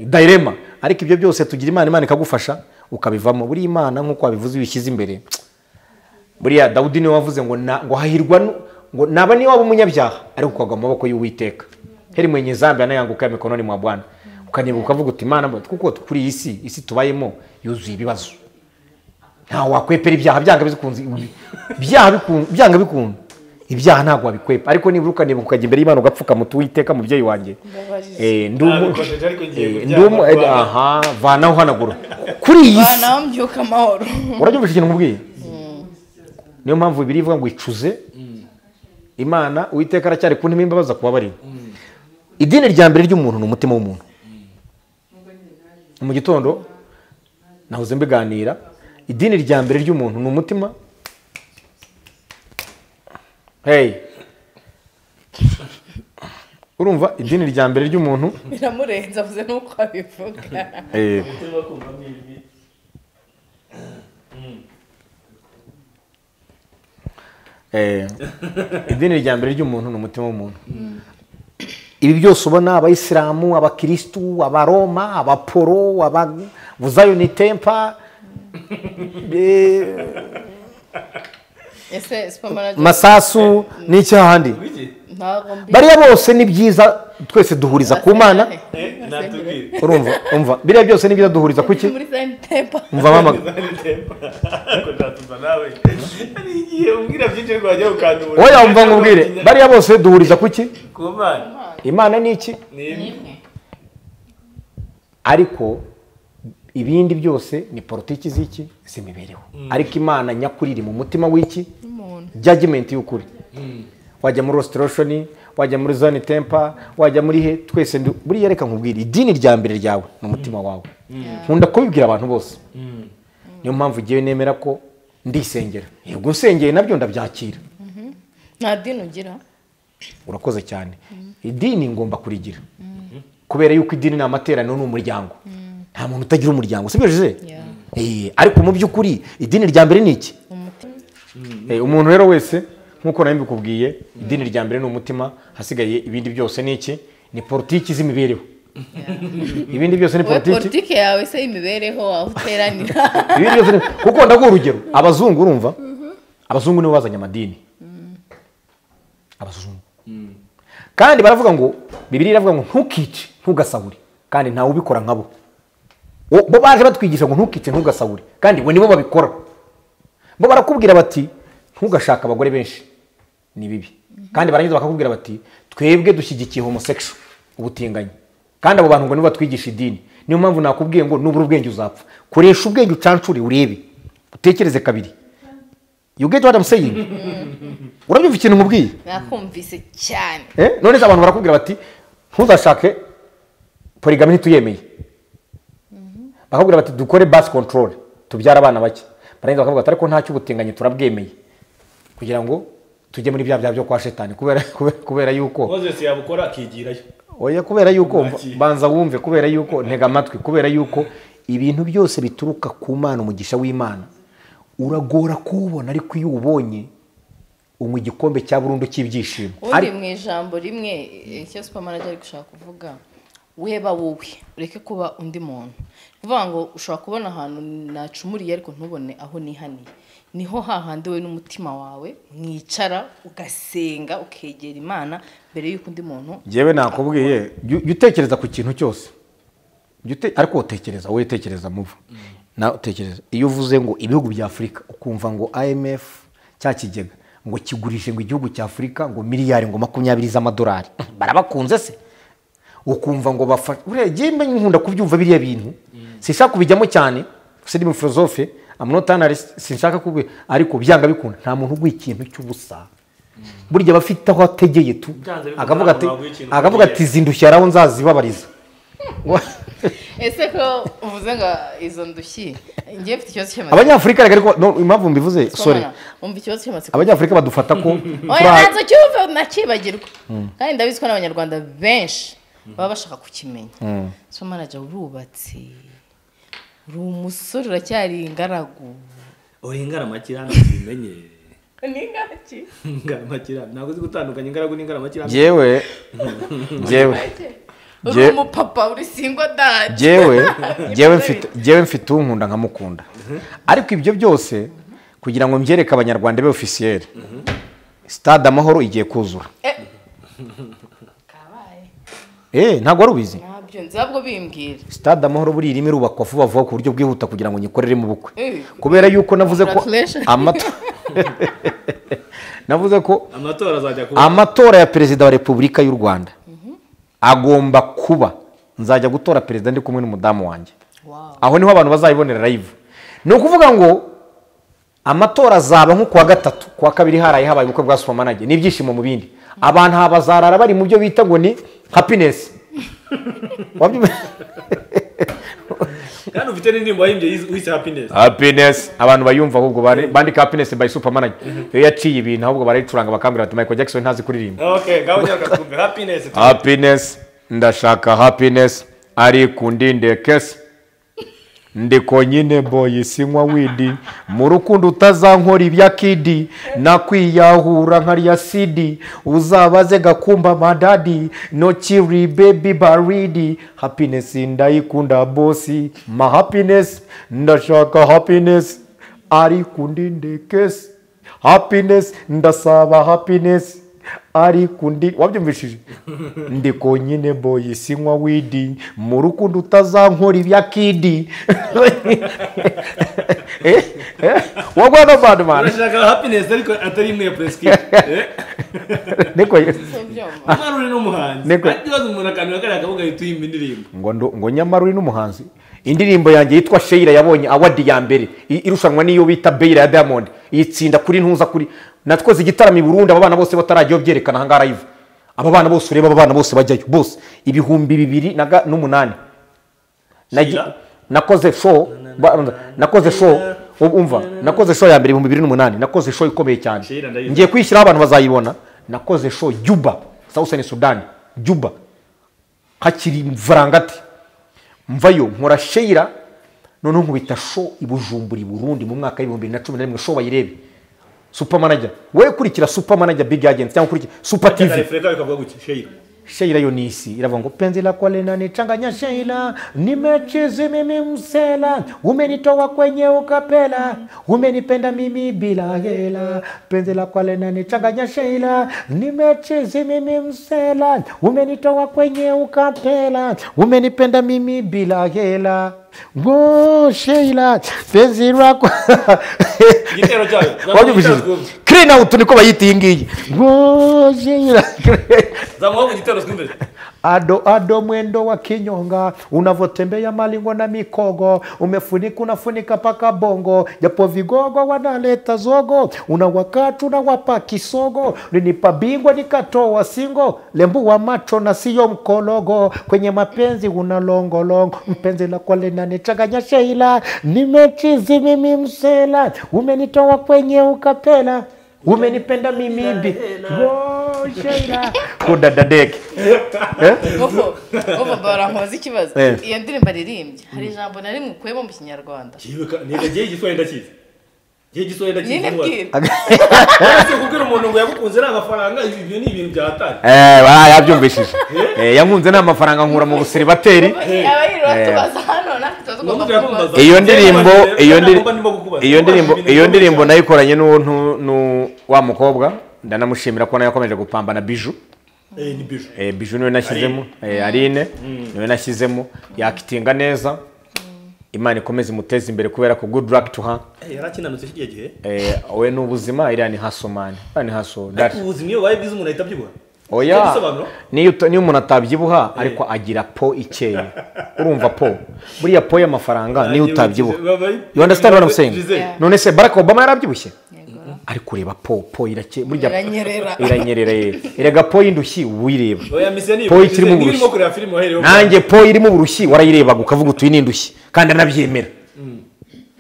dilemma ariko ibyo byose tugira Imana ikagufasha ukabivamo buri Imana nkuko wabivuze bishyize imbere buriya Dawudi niwe wavuze ngo hahirwa ngo naba ni waba umunyabyaha ariko ukagwa mu maboko y'Uwiteka heri mwenye zambi anayanguka mikononi mwa Bwana ukanibuka ukavuga uti Imana kuko kuri isi tubayemo yuzuye ibibazo nta wakwepera ibyaha byanga bikunze byanga bikunze ibyaha ntago wabikwepa ariko niba ukanibuka ukajya imbere y'Imana ugapfuka mu Uwiteka mubyeyi wanjye ndumu vanaho hanagura kuri iyi si vanaho mbyuka amahoro urabyumvise ikintu nkubwiye niyo mpamvu bibiri ivuga ngo icuze Imana Uwiteka aracyari ku ntime imbabaza kubabarira idini rya mbere ry'umuntu ni umutima w'umuntu mu gitondo nahoze mbiganira idini rya mbere ry'umuntu ni umutima urumva idini rya mbere ry'umuntu biramurenza avuze nuko abivuga idini rya mbere ry'umuntu ni umutima w'umuntu ibi byose ubona abayisilamu abakristu abaroma abaporo abuzayoni tempa masasu n'icyo handi bariya bose ni byiza twese duhuriza ku mana urumva biriya byose nibyo duhuriza kuki muri Zion Temple umva mama oya umva nkubwire bariya bose duhuriza kuki imana ni iki ariko ibindi byose ni politiki z'iki z'imibereho ariko imana nyakuri iri mu mutima w'iki judgment y'ukuri wajya muri restoration wajya muri Zion Temple wajya muri he twese buriya reka nkubwire idini rya mbere ryawe ni umutima wawe nkunda kubibwira abantu bose niyo mpamvu ugiye nemera ko ndisengera yego nsengeye nabyo ndabyakira nta dini ugira urakoze cyane idini ngomba kurigira kubera yuko idini ni amateraniro n'umuryango nta muntu utagira umuryango sibyo Giselle ariko mu by'ukuri idini rya mbere ni iki umuntu rero wese nkuko nawe mbikubwiye idini rya mbere ni umutima hasigaye ibindi byose ni iki ni politiki z'imibereho ibindi byose ni politiki yawe se imibereho aho uteranira ibindi byose kuko ndaguha urugero abazungu urumva abazungu nibo bazanye amadini abazungu kandi baravuga ngo Bibiliya iravuga ngo ntukice ntugasahure kandi ntawe ubikora nkabo bo baje batwigisha ngo ntukice ntugasahure kandi we nibo babikora bo barakubwira bati ntugashaka abagore benshi ni bibi kandi barangiza bakakubwira bati twebwe dushyigikiye homosexual ubutinganyi kandi abo bantu ngo nibo batwigisha idini niyo mpamvu nakubwiye ngo nubura ubwenge uzapfa koresha ubwenge ucancure urebe utekereze kabiri you get what I'm saying urabyumva ikintu nkubwiye nakumvise cyane none abantu barakubwira bati ntuzashake polygamy ntituyemeye bakubwira bati dukore birth control tubyara abana bake barangiza bakavuga ati ariko ntacyo ubutinganyi turabwemeye kugira ngo tujye muri bya byo kwa shetani kubera yuko Moses yabukora akigirayo oya kubera yuko banza wumve kubera yuko ntega amatwi kubera yuko ibintu byose bituruka ku Mana umugisha w'Imana uragora kubona ariko iyo ubonye unywa igikombe cya burundu cy'ibyishimo uri mu ijambo rimwe icyo supermanager ari gushaka kuvuga weba wowe ureke kuba undi muntu uvuga ngo ushobora kubona ahantu nacumuriye ariko ntubone aho nihaniye niho hahandi we n'umutima wawe mwicara ugasenga ukegera Imana mbere y'uko undi muntu jewe nakubwiye utekereza ku kintu cyose ariko utekereza wowe tekereza muva na utekereza iyo uvuze ngo ibihugu bya Afrika ukumva ngo IMF cya kigega ngo kigurishe ngo igihugu cya Afrika ngo miliyari ngo 20 z'amadolari barabakunze se ukumva ngo bafashe urege nkunda kubyumva biriya bintu sishaka kubijyamo cyane usedi mu philosophe amunota analyst sinshaka kubi ariko byanga bikunda nta muntu ugwa ikintu cy'ubusa burya bafite aho ategeye tu akavuga ati zindushya araho nzazibabariza ese ko uvuze ngo izo ndushyi ngiye mfite ikibazo cy'amatsiko abanyafrika ariko impamvu mbivuze sorry umva ikibazo cy'amatsiko abanyafrika badufata ko oya nazo cyuve nakibagirwa kandi ndabizi ko n'abanyarwanda benshi baba bashaka kukimenya so manager urubatse uri umusore uracyari ingaragu uri ingaramakira ntibimenye ni ingaki ingaramakira ntabwo uzi gutandukanya ingaragu n'ingaramakira jewe uri umupapa uri single dad jewe mfite unkunda nkamukunda ariko ibyo byose kugira ngo mbyereke abanyarwanda be officiel stade amahoro igiye kuzura ntabwo ari ubizi ntabyo nzabwo bimbwira stade amahoro buri irimo irubakwa vuba vuba ku buryo bwihuta kugira ngo nyikorere mu bukwe kubera yuko navuze ko amatora ya perezida wa Repubulika y'u Rwanda agomba kuba nzajya gutora perezida ndi kumwe n'umudamu wanjye aho niho abantu bazayibonera live ni ukuvuga ngo amatora azaba nko kuwa gatatu kuwa kabiri haraye habaye ubukwe bwa supermanager n'ibyishimo mu bindi abantu bazarara bari mu byo bita ngo ni happiness kandi ufite n'indirimbo wahimbye wise happiness abantu bayumva ahubwo bandika happiness by supermanager iyo yaciye ibintu ahubwo barayicuranga bakambwira ati Michael Jackson ntazi kuririmba ngaho nyaka happiness ndashaka happiness ari kundinde kesi ndiko nyine boy sinywa widi mu rukundo utazankora ibya kidi nakwiyahura nkariya CD uzabaze gakumba madadi no chiri baby baridi happiness ndayikunda bossy ma happiness ndashaka happiness ari kundinde kesi happiness ndasaba happiness ariko ndi wabyumvishije ndi konyine boy sinywa widi mu rukundo utazankora ibya kidi wagwana bad man urashaka happiness ariko atari imwe ya prescribe niko nyamara uri n'umuhanzi akibaza umuntu akantu akari akavuga yituye indirimbo ngo nyamara uri n'umuhanzi indirimbo yanjye yitwa Sheila yabonye award ya mbere irushanwa niyo bita Beira ya Diamond yitsinda kuri ntuza kuri natwoze igitaramo i Burundi abana bose bataragiye byerekana hanga live aba bana bose ureba abana bose bajyayo bose ibihumbi 2008 nakoze show ya mbere 2008 nakoze show ikomeye cyane ngiye kwishyira abantu bazayibona nakoze show Juba Southern Sudan Juba hakiri mvarangati mvayo nkora Sheila none nkubita show ibujumbura i Burundi mu mwaka wa 2011 show bayirebe super manager we kurikira super manager big agent cyangwa kurikira super tv Sheila yo nisi iravuga ngo penzi la kwale na nichanganya Sheila nimecheze mimi msela umenitoa kwenye ukapela umenipenda mimi bila hela penzi la kwale na nichanganya Sheila nimecheze mimi msela umenitoa kwenye ukapela umenipenda mimi bila hela wo Sheila penzi lako gitero cyayo kuri na utuniko bayiti ngiyi wo Sheila zamuho gitero skumbe ado mwendo wa kinyonga unavotembea malingo na mikogo unafunika paka bongo japo vigogo wanaleta zogo unawakati unawapa kisogo ninipa bingwa nikatoa singo lembu wa macho na siyo mkologo kwenye mapenzi unalongolongo mpenzi la kwale na nichanganya Sheila nimechizi mimi msela umenitoa kwenye ukapela umenipenda mimi Sheila kudadadeke Ovo barampoza ikibazo iyo ndirimbo aririmbye hari ijambo nari mukwemo mu Kinyarwanda nigagiye igiswahili ndakizi giye igiswahili ndakizi kubwira umuntu ngo yagukunze n'amafaranga ibyo ni ibintu byatari yabyumvishije yankunze n'amafaranga nkura mu buseribateri iyo ndirimbo nayikoranye n'uwo wa mukobwa ndanamushimira ko nayakomeje gupambana Biju Biju niwe nashyizemo Aline niwe nashyizemo yakitinga neza Imana ikomeze imuteze imbere kubera ko good luck to her yarakinanutse kigiye gihe we n'ubuzima iriya ni hasomani ni haso ubuzima iyo bayibize umuntu ahita abyibuha oya niyo umuntu atabyibuha ariko agira po ikeye urumva po buriya po y'amafaranga niyo utabyibuha you understand what I'm saying none se Barack Obama yarabyibushye ari kureba po irake burya iranyerera erega po y'indushyi uyireba po ikiri mu burushyi nanjye po iri mu burushyi warayireba ukavuga utuye n'indushyi kandi anabyemera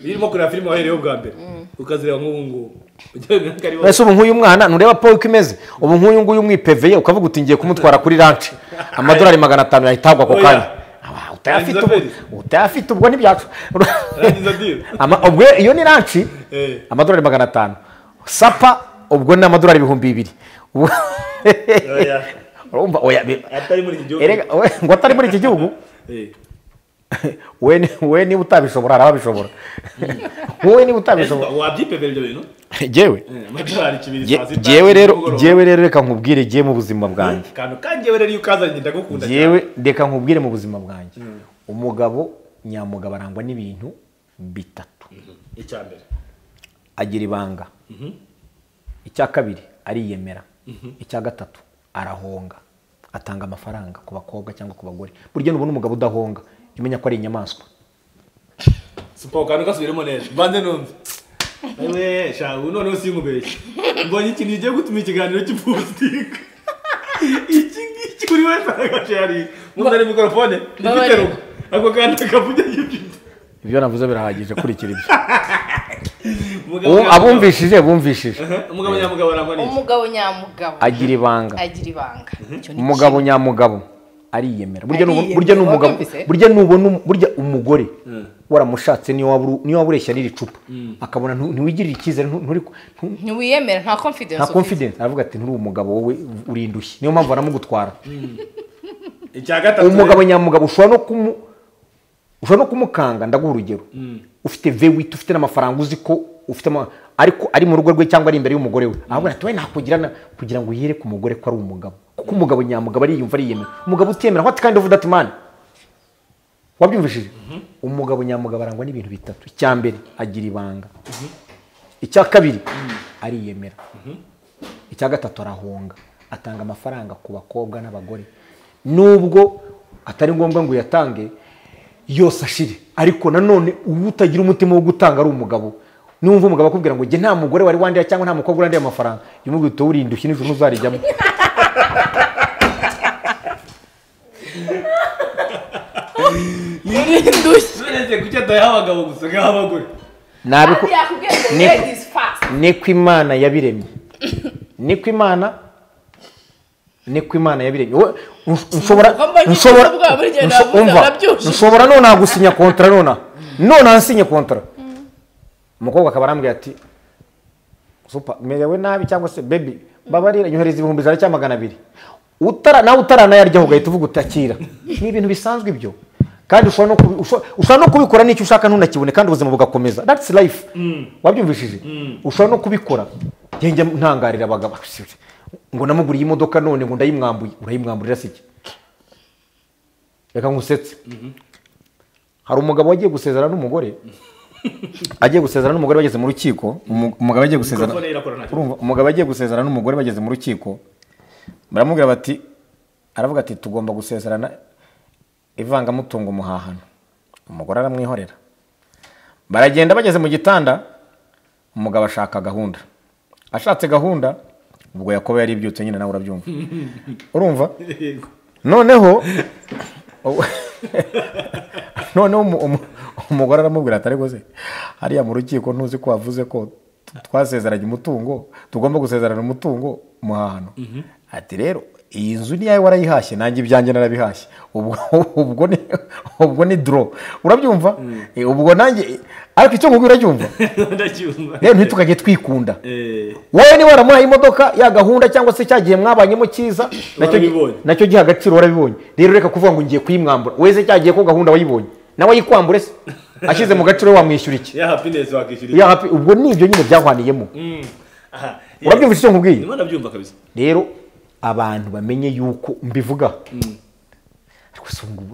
birimo kureba filime wahereyeho bwa mbere ukazireba nk'ubu ese ubu nk'uyu mwana ntureba po uko imeze ubu nk'uyu nguyu umwipeveye ukavuga uti ngiye kumutwara kuri ranch amadolari 500 yahitagwa ako kanya utayafite ubwo ntibyacu ubwo iyo ni ranch amadolari 500 sapa ubwo ni amadolari 2,000 urumva oya atari muri iki gihugu ngo atari muri iki gihugu we niba utabishobora arababishobora wowe niba utabishobora wabyipevera ibyo bintu jewe rero reka nkubwire giye mu buzima bwanjye kanjye rero iyo ukazanye ndagukunda jewe reka nkubwire mu buzima bwanjye umugabo nyamugabo arangwa n'ibintu bitatu icyambere agira ibanga icya kabiri ariyemera icya gatatu arahonga atanga amafaranga ku bakobwa cyangwa ku bagore buryo nubona umugabo udahonga umenya ko ari inyamaswa sipo kandi gasubiremo neza bande numve ewe shawu none usinkubeshye mbonye ikintu giye gutuma ikiganiro cy'ipustika iki kuri wese agashari mundane mikrofone igiteruko ako kandi kavuga ibyo navuze birahagije kurikira ibyo abumvishije umugabo nyamugabo agira ibanga umugabo nyamugabo ariyemera burya nubona umugore waramushatse niyo wabureshya n'iri cupa akabona ntiwigirira icyizere ntiwiyemera nta confidence aravuga ati nturi umugabo wowe urindushye niyo mpamvu baramugutwara umugabo nyamugabo ushobora no kumukanga ndaguha urugero ufite V8 ufite n'amafaranga uzi ko ufite ariko ari mu rugo rwe cyangwa ari imbere y'umugore we ahubwo ati nakugirana kugira ngo yere ku mugore ko ari umugabo kuko umugabo nyamugabo ariyumva ariyemera umugabo utemera what kind of that man wabyumvishije umugabo nyamugabo arangwa n'ibintu bitatu icya mbere agira ibanga icya kabiri ariyemera icya gatatu arahunga atanga amafaranga ku bakobwa n'abagore nubwo atari ngombwa ngo yatange yose ashire ariko nanone utagira umutima wo gutanga ari umugabo numva umugabo akubwira ngo nge nta mugore wari wandira cyangwa nta mukobwa urandira amafaranga yumugwito urindushye n'ijuru ntuzarijyamo None kucyo dayahabagabo gusa nk'abagore nabiko niko Imana yabiremye niko Imana yabiremye nshobora none nagusinya kontra none ansinya kontra umukobwa akaba arambwira ati super merewe nabi cyangwa se baby babarira nyohereza 100 cyangwa 200 nawe utaranayaryaho ugahita uvuga utakira ni ibintu bisanzwe ibyo kandi ushobora no kubikora n'icyo ushaka ntunakibone kandi ubuzima bugakomeza that's life wabyumvishije ushobora no kubikora njye ntangarira abagabo ngo namuguriye imodoka none ngo ndayimwambuye urayimwamburira siki reka ngusetse hari umugabo wagiye gusezerana n'umugore bageze mu rukiko umugabo agiye gusezerana n'umugore bageze mu rukiko baramubwira bati aravuga ati tugomba gusezerana ivangamutungo umuhahano umugore aramwihorera baragenda bageze mu gitanda umugabo ashaka gahunda ashatse gahunda ubwo Yakobo yari ibyutse nyine nawe urabyumva urumva noneho umugore aramubwira ati ariko se hariya mu rukiko ntuzi ko wavuze ko twasezeranye umutungo tugomba gusezerana umutungo muhahano ati rero iyi nzu ni yawe warayihashye nanjye ibyanjye narabihashye ubwo ni draw urabyumva ubwo nanjye ariko icyo ngubwo uracyumva ndacyumva rero ntitukajye twikunda wowe ni waramuhaye imodoka ya gahunda cyangwa se cyagiye mwabanyemo cyiza nacyo giha agaciro warabibonye rero reka kuvuga ngo ngiye kuyimwambura wese cyagiye ko gahunda wayibonye nawe yikwambure se ashyize mu gaciro wamwishyura iki ya happiness wakishyura ubwo nibyo nyine byahwaniyemo urabyumva icyo nkubwiye ndimo ndabyumva kabisa rero abantu bamenye yuko mbivuga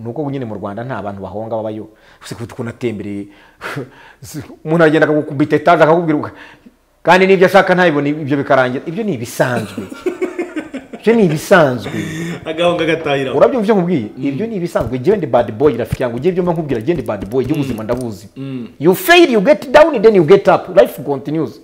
nuko nyine mu Rwanda nta bantu bahonga babayo kunatembereye umuntu agenda akagukubita etaje akakubwira kandi n'ibyo ashaka ntabibone ibyo bikarangira ibyo ni ibisanzwe agahonga gatahira urabyumva icyo nkubwiye ibyo ni ibisanzwe jewe ndi bad boy rafiki yangu jewe ibyo nkubwira jewe ndi bad boy y'ubuzima ndabuzi you fail you get down then you get up life continues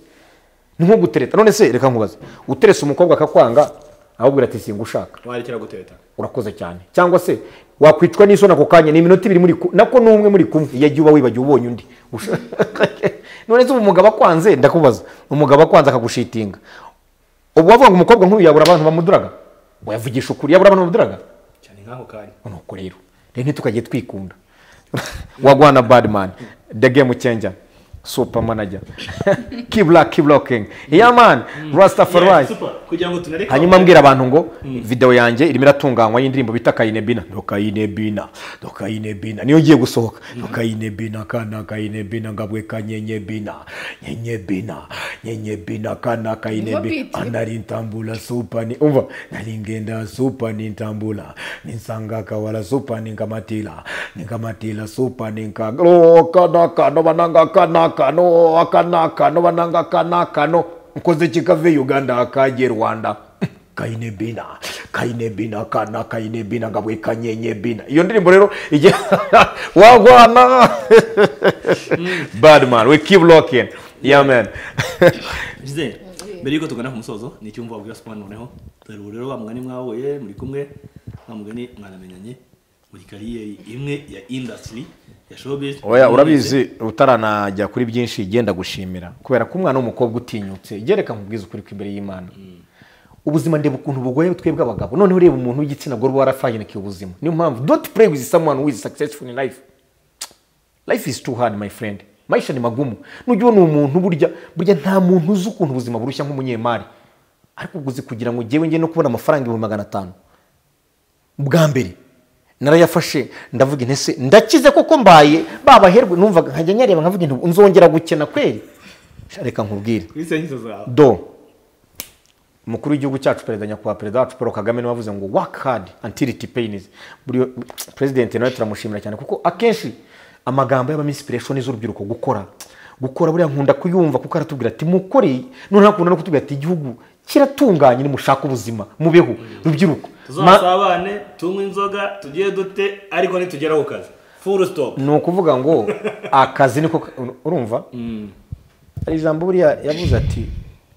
ni nko gutereta none se reka nkubaze uterese umukobwa akakwanga ahubwo ati singushaka warekera gutereta urakoze cyane cyangwa se wakwicwa n'isona ako kanya ni iminota 2 muri nako n'umwe muri kumwe yagiye uba wibagiye ubonye undi none se umugabo akwanze ndakubaza umugabo akwanze akagushitinga ubu bavuga ngo umukobwa nk'uyu yabura abantu bamuduraga wayavugisha ukuri yabura abantu bamuduraga cyane nk'ako kanya nuko rero ntitukagiye twikunda wagwana bad man the game changer super manager keep rocking yeah man Rastafari kugira ngo tunareke hanyuma mbwira abantu ngo video yanjye irimo iratunganywa y'indirimbo bita Kayinebina niyo ngiye gusohoka Kayinebina kana Kayinebina ngabwe kanyenyebina nyenyebina kana Kayinebina anari ntambula super ni umva nalingenda super ni ntambula ninsanga kawala super ni ngamatila super ni nkagro kana bananga kana kano akanaka no bananga kanaka no ukoze kikave Uganda akaje Rwanda Kayinebina kana Kayinebina ngabwe kanyenyebina iyo ndirimbo rero ije wagwana bad man we keep looking yeah man Giselle mbere yuko tugana ku musozo ni cyumva wabwira Spana noneho rero bamugani mwawoye muri kumwe bamugani mwanamenyanye muri kariyeri imwe ya industry ya showbiz oya urabizi utaranajya kuri byinshi genda gushimira kubera ko umwana w'umukobwa utinyutse gereka nkubwiza ukuri kw'imbere y'Imana ubuzima ndeba ukuntu bugoye twebwe abagabo none ureba umuntu w'igitsina gore warafayinikiye ubuzima niyo mpamvu don't play with someone who is successful in life is too hard my friend maisha ni magumu nujye ubona umuntu burya nta muntu uzi ukuntu ubuzima burushya nk'umunyemari ariko uguzi kugira ngo jewe ngiye no kubona amafaranga 500 bwa mbere narayafashe ndavuga intese ndakize koko mbaye babaherwe numvaga nkajya nyareba nkavuga nti unzongera gukena kweri reka nkubwire kuri sengizo zawe do umukuru w'igihugu cyacu perezida nyakubahwa perezida wacu Paul Kagame niwe wavuze ngo work hard until it pays. Buri president nawe turamushimira cyane kuko akenshi amagambo y'abamispiration z'urubyiruko gukora buriya nkunda kuyumva kuko aratubwira ati mukore none hakunda no kutubwira ati igihugu kiratunganye nimushaka ubuzima mubeho rubyiruko tuzasabane tunywe inzoga tugiye dute ariko nitugera ku kazi full stop. No kuvuga ngo akazi niko urumva ari ijambo buriya yavuze ati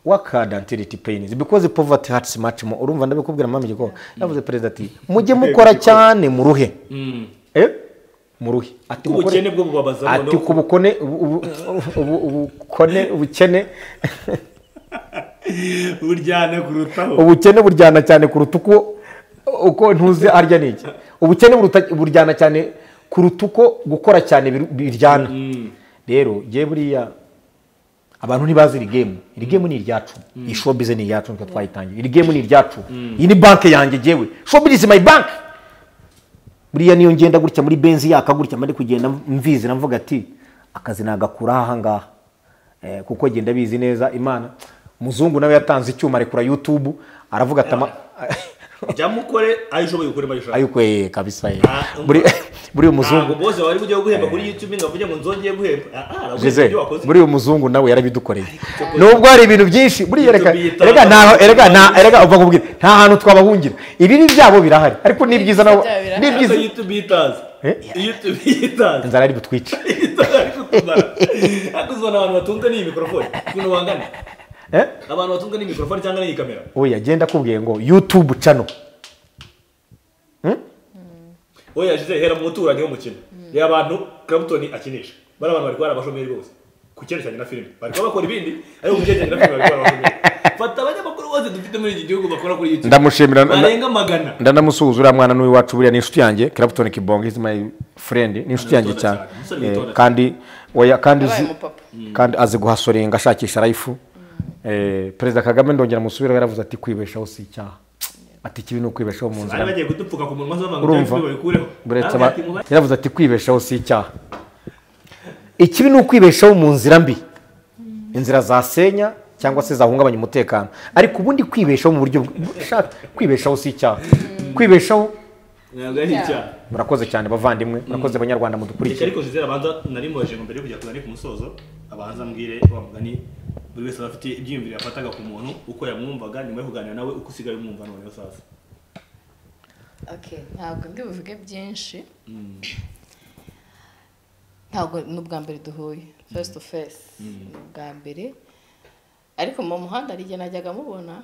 work hard until it pays because poverty hurts much more. Urumva ndabikubwira mama giko yavuze perezida ati mujye mukora cyane mu ruhe mu ruhe ati ubukene bwo bubabaza ati kubukone ubukene buryana kurutaho ubukene buryana cyane kuruta uko ntuzi arya niki ubukene buryana cyane kuruta uko gukora cyane biryana. Rero giye buriya abantu ntibazi iri game ni iryacu iyi showbiz ni iryacu nko twayitangiye iri game ni iryacu iyi ni bank yanjye jewe showbiz is my bank. Buriya niyo ngenda gutya muri benzi yakagutya mari kugenda mvizi navuga ati akazi nagakura aha ngaha kuko genda bizi neza Imana muzungu nawe yatanze icyuma rekura YouTube aravuga atama jamukore ayishoboye gukora bayishaka ayukwe kabisa buri umuzungu boze wari bugiye guhemba kuri YouTube ngavuye ngo nzongeye guhemba buri umuzungu nawe yarabidukoreye nubwo hari ibintu byinshi buri erega uva kubwira nta hantu twabahungira ibi ni byabo birahari ariko ni byiza nawe ni byiza YouTube itaza inzara ari butwice akuzona abantu batunga ni mikrofone kuno bangana abantu batunga ni mikrofone cyangwa ni kamera oya genda kubwiye ngo YouTube channel oya Giselle hera mu muturage wo mukino ya abantu Clapton akinisha bari abantu bari kwara abashomeri bose kucyerekanye na filime bari bakora ibindi ariko kucyerekanye na filime bari kwara abashomeri fata abanyamakuru bose dufite muri iki gihugu bakora kuri YouTube ndamushimira barenga magana ndanamusuhuza uriya mwana n'uwi wacu buriya ni inshuti yanjye Clapton Kibonge is my friend ni inshuti yanjye cyane kandi oya kandi azi guhasorenga ashakisha life perezida Kagame ndongera musubira yaravuze ati kwibeshaho si icyaha ati kibi no kwibeshaho mu nzira bagiye gudupfuka ku munwa z'abantu babikureho yaravuze ati kwibeshaho si icyaha ikibi no kwibeshaho mu nzira mbi inzira zasenya cyangwa se zahungabanya umutekano ariko ubundi kwibeshaho mu buryo kwibeshaho si icyaha kwibeshaho murakoze cyane bavandimwe murakoze abanyarwanda mudukurikiye ariko Giselle abanza nari mu baje mbere kujya kuzana ku musozo abanza mbwire wamugani buri wese afite ibyiyumviro yafataga ku muntu uko yamwumvaga nyuma yo kuganira nawe uko usigaye umwumva none sasa. Okay, ntabwo ndi buvuge byinshi ntabwo n'ubwa mbere duhuye face to face n'ubwa mbere ariko mu muhanda arigiye najyaga mubona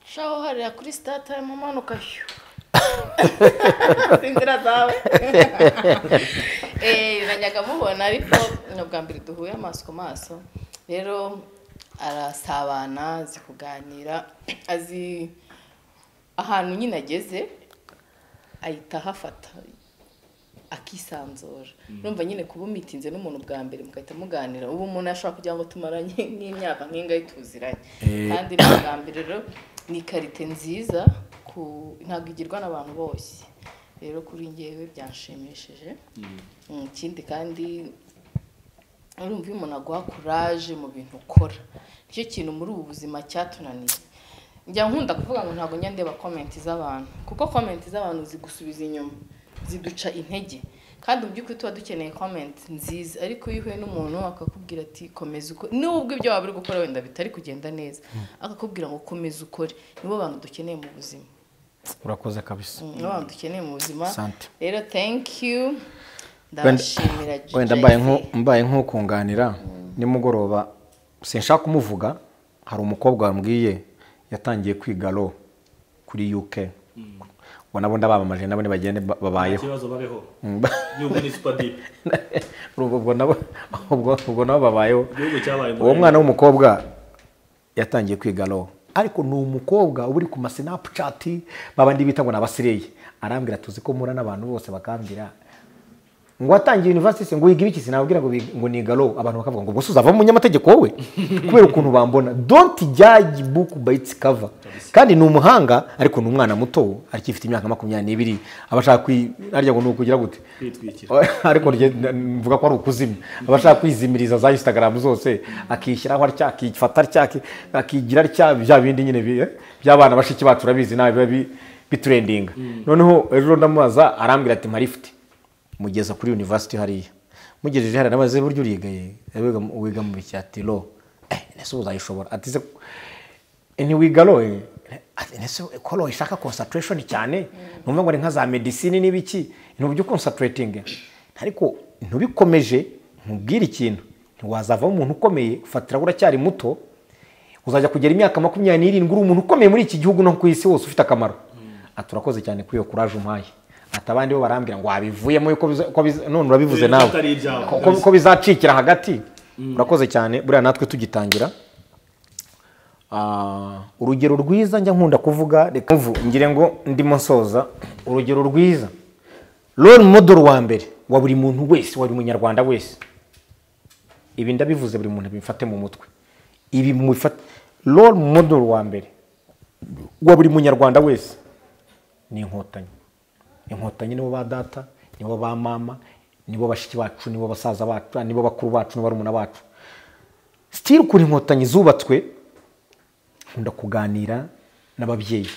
shaho harira kuri start time umanuka sinzira zawe najyaga mubona ariko n'ubwa mbere duhuye amaso ku maso rero arasabana azi kuganira azi ahantu nyine ageze ahita hafata akisanzura numva nyine kuba umitinze n'umuntu bwa mbere mugahita muganira ubu umuntu ashobora kugira ngo tumaranye nk'imyaka nk'ingahe tuziranye kandi bwa mbere rero ni karite nziza ntabwo igirwa n'abantu bose rero kuri njyewe byanshimishije ikindi kandi urumva iyo umuntu aguha courage mu bintu ukora nicyo kintu muri ubu buzima cyatunaniye njya nkunda kuvuga ngo ntabwo njya ndeba comment z'abantu kuko comment z'abantu zigusubiza inyuma ziduca intege kandi mu by'ukuri tuba dukeneye comment nziza ariko iyo uhuye n'umuntu akakubwira ati komeza uko nubwo ibyo waba uri gukora wenda bitari kugenda neza akakubwira ngo komeza ukore nibo bantu dukeneye mu buzima. Urakoze kabisa nibo bantu dukeneye mu buzima rero thank you ndashimira wenda mbaye nk'ukunganira nimugoroba sinshaka kumuvuga hari umukobwa wambwiye yatangiye kwiga law kuri UK nabo ndabamamaje nabo bagende babayeho ikibazo babeho yuko ni super deep ubwo nabo babayeho uwo mwana w'umukobwa yatangiye kwiga law ariko ni umukobwa uri ku Snapchat babandi bita ngo nabasireye arambwira tuzi ko mura n'abantu bose bakambira ngo watangiye university ngo wiga ibiki sinababwira ngo ni galo abantu bakavuga ngo gusa uzava mu munyamategeko wowe kubera ukuntu bambona don't judge book by its cover kandi ni umuhanga ariko ni umwana muto arikifite imyaka 22 abashaka arya ngo nukugira gute ariko mvuga ko ari ukuzimya abashaka kwizimiriza za Instagram zose akishyiraho arya akifata arya akigira arya bya bindi nyine by'abana bashiki bacu rabizi nabi bitrending noneho ejo ndamubaza arambwira ati marifti mugeza kuri university hariya mugejeje hari namaze buryo urigaye wiga mu cyatilo nese uzayishobora ati se ni wigalo nese kolo ishaka concentration cyane numva ngo nka za medicine n'ibiki ni buryo concentrating ariko ntubikomeje ntubwira ikintu ntiwazava umuntu ukomeye ufatira uracyari muto uzajya kugera imyaka 27 uri umuntu ukomeye muri iki gihugu no ku isi hose ufite akamaro aturakoze cyane kuri yo courage umpaye atabandi bo barambira ngo abivuyemo yuko none urabivuze nawe ko bizacikira hagati urakoze cyane buriya natwe tugitangira urugero rwiza njya nkunda kuvuga reka ngire ngo ndimo nsoza urugero rwiza role model wa mbere wa buri muntu wese wa buri munyarwanda wese ibi ndabivuze buri muntu bimfate mu mutwe ibi mufate role model wa mbere wa buri munyarwanda wese ni inkotanyi nibo ba data nibo ba mama nibo bashiki bacu nibo basaza bacu nibo bakuru bacu nibo barumuna bacu still kuri inkotanyi zubatswe nkunda kuganira n'ababyeyi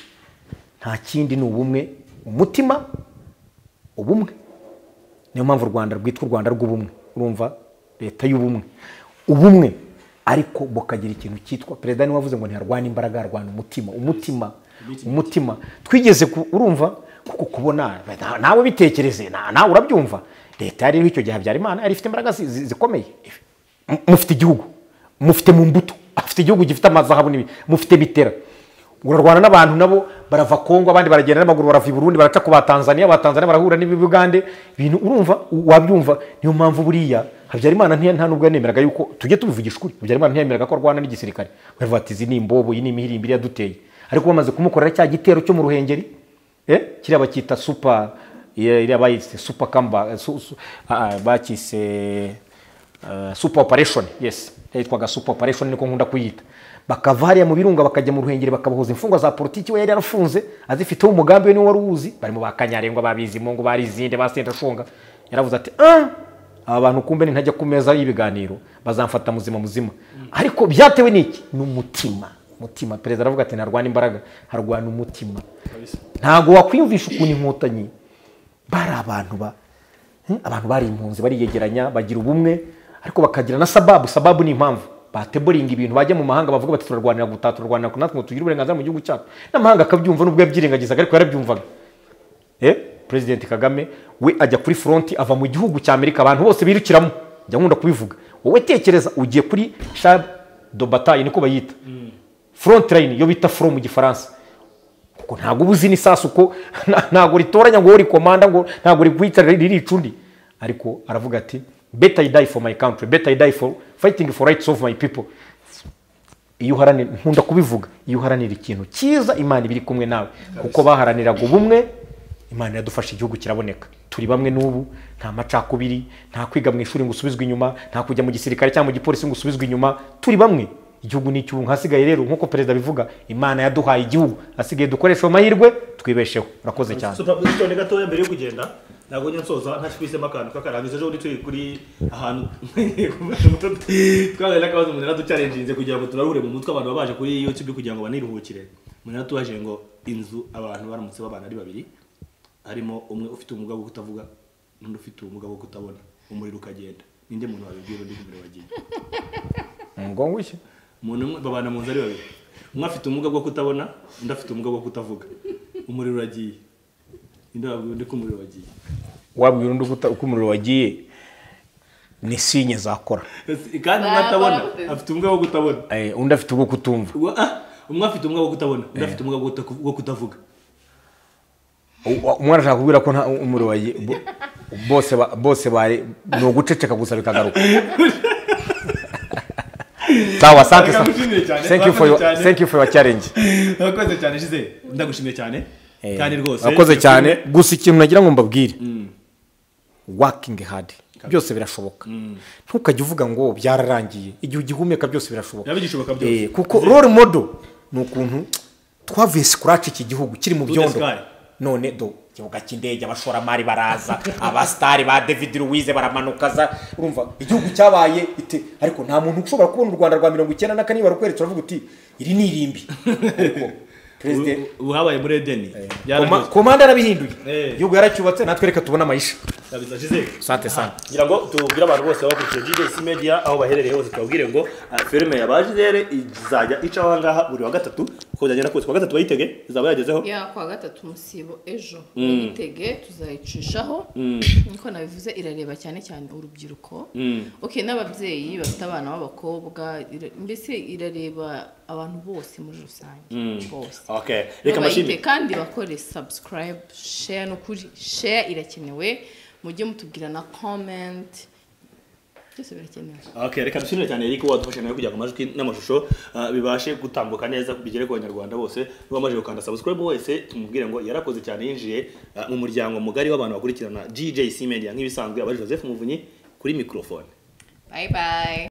nta kindi ni ubumwe umutima ubumwe niyo mpamvu u Rwanda rwitwa u Rwanda rw'ubumwe urumva leta y'ubumwe ubumwe ariko bokagira ikintu cyitwa perezida ni wavuze ngo ntiharwana imbaraga harwana umutima twigeze urumva kuko kubona nawe bitekereze nawe urabyumva leta yari icyo gihe Habyarimana yari ifite imbaraga zikomeye mufite igihugu mufite mu mbuto afite igihugu gifite amazahabu nibi mufite bitera urarwana n'abantu nabo barava Kongo abandi baragenda n'amaguru barava i Burundi baraca ku Tanzania barahura n'ibibugande ibintu urumva wabyumva niyo mpamvu buriya Habyarimana nta nubwo yanemeraga yuko tujye tubivugisha kuri Habyarimana ntiyemeraga ko arwana n'igisirikare bavuga ati izi ni imbobo iyi ni imihirimbiri yaduteye ariko bamaze kumukorera cya gitero cyo mu Ruhengeri kiriya bakita super iriya bayise super kamba bakise super operation yes yitwaga super operation niko nkunda kuyita bakava hariya mu birunga bakajya mu Ruhengeri bakabahoza imfungwa za politiki we yari yarafunze azifiteho umugambi we ni wari uzi barimo bakanyarengwa babizimo ngo barizinde basenda shonga yaravuze ati aba bantu kumbe ntajya ku meza y'ibiganiro bazamfata muzima ariko byatewe n'iki n'umutima perezida aravuga ati narwana imbaraga harwana umutima ntago wakwiyumvisha ukuntu inkotanyi bari abantu bari impunzi bariyegeranya bagira ubumwe ariko bakagira na sababu ni impamvu bateboringa ibintu bajya mu mahanga bavuga bati turarwanira gutata turarwanira natwe ngo tugire uburenganzira mu gihugu cyacu n'amahanga akabyumva nubwo yabyirengagizaga ariko yarabyumvaga President Kagame we ajya kuri front ava mu gihugu cya Amerika abantu bose birukiramo njya nkunda kubivuga wowe tekereza ugiye kuri char de bataille niko bayita front line yo bita front mu gifaransa kuko ntago ubuzi ni sasu ko ntago ritoranya ngo uri komanda ngo ntago rigwita riricundi ariko aravuga ati better I die for my country better I die for fighting for rights of my people iyo uharanira nkunda kubivuga iyo uharanira ikintu cyiza Imana ibiri kumwe nawe kuko baharaniraga ubumwe Imana yadufasha igihugu kiraboneka turi bamwe n'ubu nta macakubiri nta kwiga mu ishuri ngo usubizwe inyuma nta kujya mu gisirikare cyangwa mu gipolisi ngo usubizwe inyuma turi bamwe igihugu ni cy'ubu hasigaye rero nkuko perezida bivuga Imana yaduhaye igihugu hasigaye dukoresha amahirwe twibesheho urakoze cyane so gato mbere yo kugenda nago nsoza ntakwisema akantu kakarangiza ejo uri turi kuri ahantu twagenda kabazo umuntu araduchallenginze kugira ngo turahure mu mutwe abantu babaje kuri YouTube kugira ngo baniruhukire umuntu aratubaje ngo inzu abantu baramutse babana ari babiri harimo umwe ufite ubumuga bwo kutavuga n'undi ufite ubumuga bwo kutabona umuriro ukagenda ninde muntu wabibwira undi umuriro wagiye ngo ngwishye umuntu babana mu nzu ari babiri umwe afite ubumuga bwo kutabona undi afite ubumuga bwo kutavuga umuriro uragiye ninde wabwira undi ko umuriro wagiye wabwira undi uko umuriro wagiye ni sinye zakora kandi natabona afite ubumuga bwo kutabona undi afite ubwo kutumva umwe afite ubumuga bwo kutabona undi afite ubumuga bwo kutavuga umwana ashaka kubwira ko nta umuriro wagiye bose bari no guceceka gusa bikagaruka sawa asante sana thank you for your challenge nakoze cyane Giselle ndagushimiye cyane kandi rwose nakoze cyane gusa ikintu nagira ngo mbabwire working hard byose birashoboka ntukajye uvuga ngo byararangiye igihe ugihumeka byose birashoboka yabigishoboka byose kuko role model ni ukuntu twavuye scratch iki gihugu kiri mu byondo none do kibuga cy'indege abashoramari baraza abastari ba David Luiz baramanukaza urumva igihugu cyabaye ite ariko nta muntu ushobora kubona u Rwanda rwa 94 niba rukweretse uravuga uti iri ni irimbi ariko president uhabaye muri Edeni komanda arabihinduye igihugu yaracyubatse natwe reka tubona amayisha yabiza Giselle sante ngira ngo tubwire abantu bose bakurikiye GJC Media aho baherereye hose twabwire ngo filime ya Giselle izajya icaho ngaha buri wa gatatu ko byagenda kose kwa gatatu bayitege izaba yagezeho ya kwa gatatu musibo ejo bayitege tuzayicishaho niko nabivuze irareba cyane cyane urubyiruko okay n'ababyeyi bafite abana b'abakobwa mbese irareba abantu bose muri rusange bose okay reka mashini kandi bakore subscribe share no kuri share irakenewe mujye mutubwira na comment byose birakenewe okay reka dushimire cyane Eric wadufasha nawe kujya ku majwi n'amashusho bibashe gutambuka neza bigere ku banyarwanda bose bamaje gukanda subscribe wese tumubwire ngo yarakoze cyane yinjiye mu muryango mugari w'abantu bakurikirana GJC Media nk'ibisanzwe abari Joseph Muvunyi kuri microphone bye bye